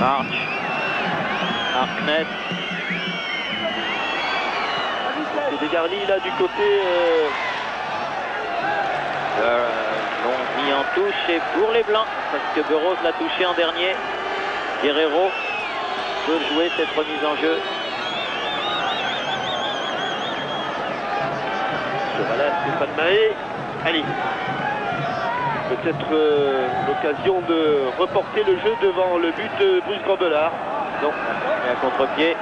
March. Harkness. C'est dégarni là du côté. L'ont mis en touche et pour les Blancs, parce que Burroughs l'a touché en dernier. Guerrero peut jouer cette remise en jeu. Voilà, Stéphane Mahé. Allez. Peut-être l'occasion de reporter le jeu devant le but de Bruce Grobbelaar. Non, mais à contre-pied.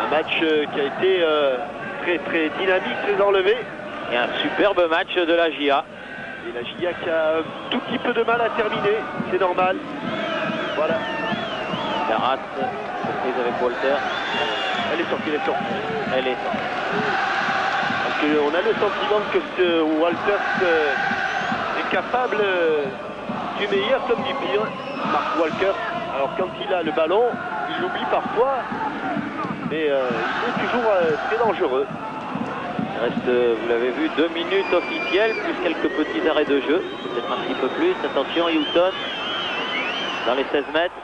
Un match qui a été très dynamique, très enlevé. Et un superbe match de la GIA. Et la GIA qui a un tout petit peu de mal à terminer, c'est normal. Voilà. Daras, surprise avec Walter. Elle est sortie, Elle est sortie. Parce qu'on a le sentiment que ce Walter est capable du meilleur comme du pire. Mark Walker, alors quand il a le ballon, il l'oublie parfois, mais il est toujours très dangereux. Il reste, vous l'avez vu, 2 minutes officielles, plus quelques petits arrêts de jeu. Peut-être un petit peu plus. Attention, Houghton, dans les 16 mètres.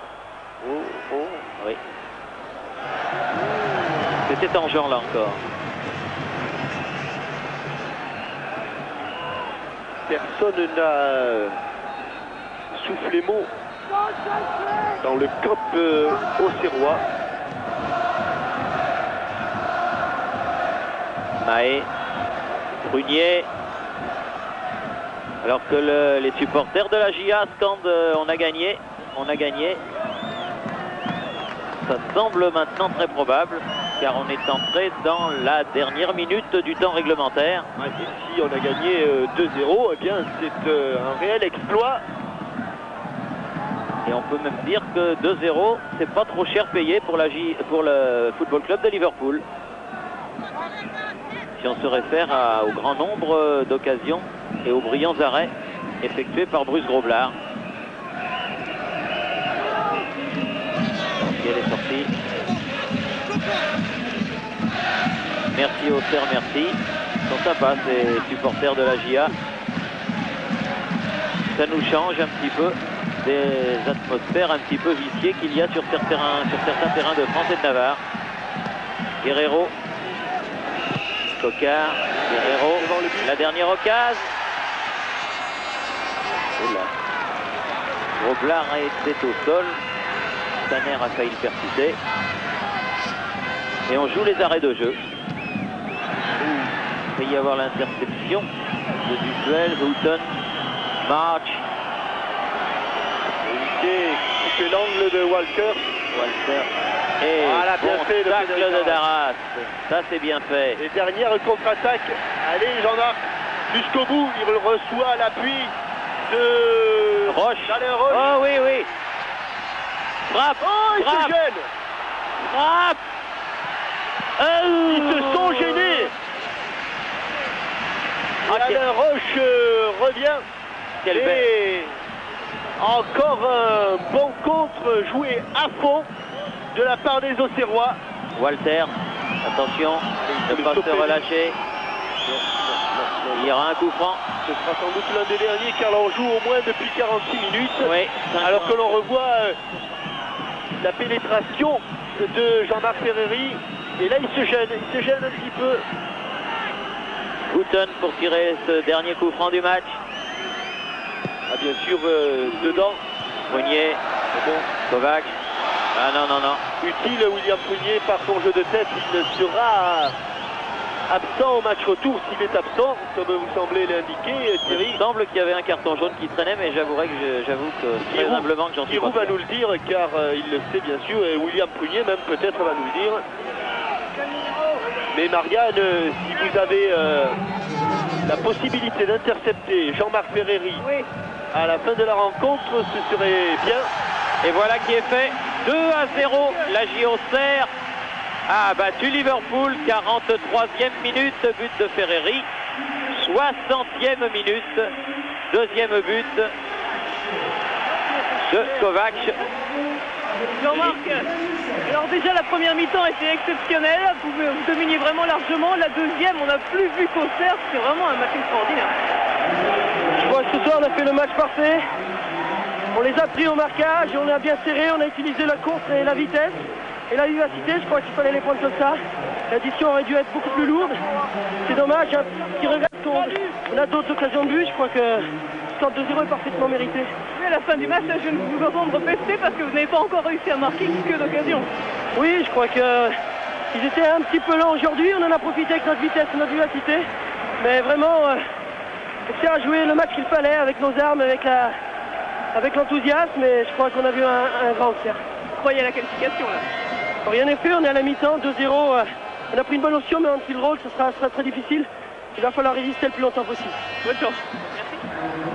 Oui. C'était en genre là encore. Personne n'a soufflé mot dans le camp auxerrois. Mahé. Prunier. Alors que les supporters de la GIA scandent on a gagné, on a gagné. Ça semble maintenant très probable car on est entré dans la dernière minute du temps réglementaire. Ouais, et si on a gagné 2-0, eh bien c'est un réel exploit. Et on peut même dire que 2-0, c'est pas trop cher payé pour le Football Club de Liverpool. Si on se réfère au grand nombre d'occasions et aux brillants arrêts effectués par Bruce Groblard. Et elle est sortie. Merci Auxerre, merci. Ils sont sympas ces supporters de la GIA. Ça nous change un petit peu des atmosphères un petit peu viciées qu'il y a sur certains terrains de France et de Navarre. Guerrero. Cocard, Guerrero, la dernière occasion. Groblard était au sol. Tanner a failli le percuter. Et on joue les arrêts de jeu. Il va y avoir l'interception de duel. Houghton, March. C'est l'angle de Walker. Et voilà, bien fait le tacle de Darras. Ça c'est bien fait. Les dernières contre-attaques. Allez Jean-Marc, jusqu'au bout. Il reçoit l'appui de Roche. Oh oui, oui. Frappe. Oh, il se gêne. Frappe. Ils se sont gênés. Alain Roche revient. Quelle et encore un bon contre joué à fond de la part des Auxerrois. Walter, attention, ne pas se relâcher. Il y aura un coup franc. Ce sera sans doute l'un des derniers car on joue au moins depuis 46 minutes. Oui, alors que l'on revoit la pénétration de Jean-Marc Ferreri. Et là il se gêne un petit peu. Houghton pour tirer ce dernier coup franc du match. Ah bien sûr dedans. Prunier, c'est bon. Kovac. Ah non, non, non. Utile William Prunier par son jeu de tête, il sera absent au match retour s'il est absent, comme vous semblez l'indiquer, Thierry. Il semble qu'il y avait un carton jaune qui traînait, mais j'avoue que très humblement que j'en suis pas. Giroud va nous le dire car il le sait bien sûr, et William Prunier même peut-être va nous le dire. Mais Marianne, si vous avez la possibilité d'intercepter Jean-Marc Ferreri à la fin de la rencontre, ce serait bien. Et voilà qui est fait. 2-0, la Auxerre a battu Liverpool. 43e minute, but de Ferreri. 60e minute, deuxième but de Kovac. Jean-Marc, alors déjà la première mi-temps était exceptionnelle, vous dominiez vraiment largement. La deuxième, on n'a plus vu qu'Auxerre, c'est vraiment un match extraordinaire. Je crois que ce soir on a fait le match parfait. On les a pris au marquage, on a bien serré, on a utilisé la course et la vitesse et la vivacité. Je crois qu'il fallait les prendre comme ça. L'addition aurait dû être beaucoup plus lourde. C'est dommage, un petit regret qu'on a d'autres occasions de but. Je crois que le score de 2-0 est parfaitement mérité. Oui, à la fin du match, je ne vous entendre pester parce que vous n'avez pas encore réussi à marquer que d'occasion. Oui, je crois qu'ils étaient un petit peu lents aujourd'hui. On en a profité avec notre vitesse et notre vivacité. Mais vraiment, on a joué le match qu'il fallait avec nos armes, avec l'enthousiasme, et je crois qu'on a vu un grand Auxerre. Vous croyez à la qualification là? Rien n'est fait, on est à la mi-temps, 2-0. On a pris une bonne option, mais en field roll, ça sera très difficile. Il va falloir résister le plus longtemps possible. Bonne chance.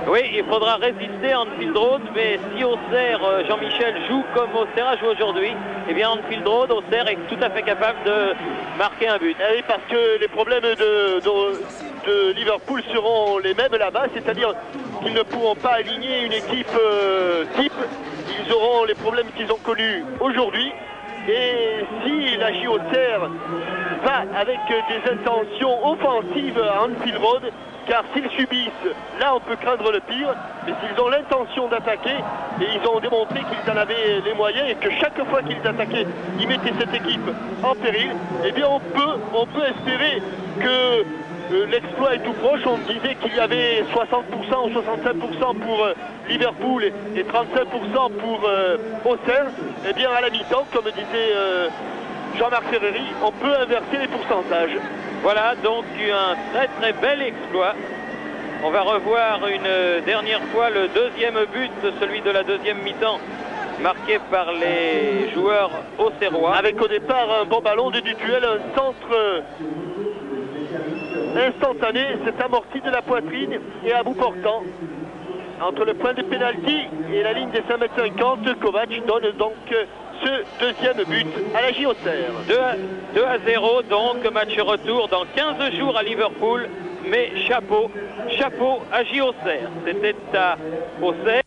Oui, il faudra résister en field road, mais si Auxerre, Jean-Michel joue comme Auxerre a joué aujourd'hui, eh bien en field road, Auxerre est tout à fait capable de marquer un but. Oui, parce que les problèmes de Liverpool seront les mêmes là-bas, c'est-à-dire qu'ils ne pourront pas aligner une équipe type. Ils auront les problèmes qu'ils ont connus aujourd'hui. Et si la Auxerre va avec des intentions offensives à Anfield Road, car s'ils subissent, là on peut craindre le pire, mais s'ils ont l'intention d'attaquer, et ils ont démontré qu'ils en avaient les moyens, et que chaque fois qu'ils attaquaient, ils mettaient cette équipe en péril, eh bien on peut espérer que l'exploit est tout proche. On disait qu'il y avait 60% ou 65% pour Liverpool et 35% pour Auxerre. Eh bien à la mi-temps, comme disait Jean-Marc Ferreri, on peut inverser les pourcentages. Voilà donc un très très bel exploit. On va revoir une dernière fois le deuxième but, celui de la deuxième mi-temps, marqué par les joueurs auxerrois. Avec au départ un bon ballon du duel, un centre instantané, c'est amorti de la poitrine et à bout portant. Entre le point de pénalty et la ligne des 5,50 m, Kovac donne donc ce deuxième but à la JOCR. 2-0 donc, match retour dans 15 jours à Liverpool. Mais chapeau à JOCR. C'était à Auxerre.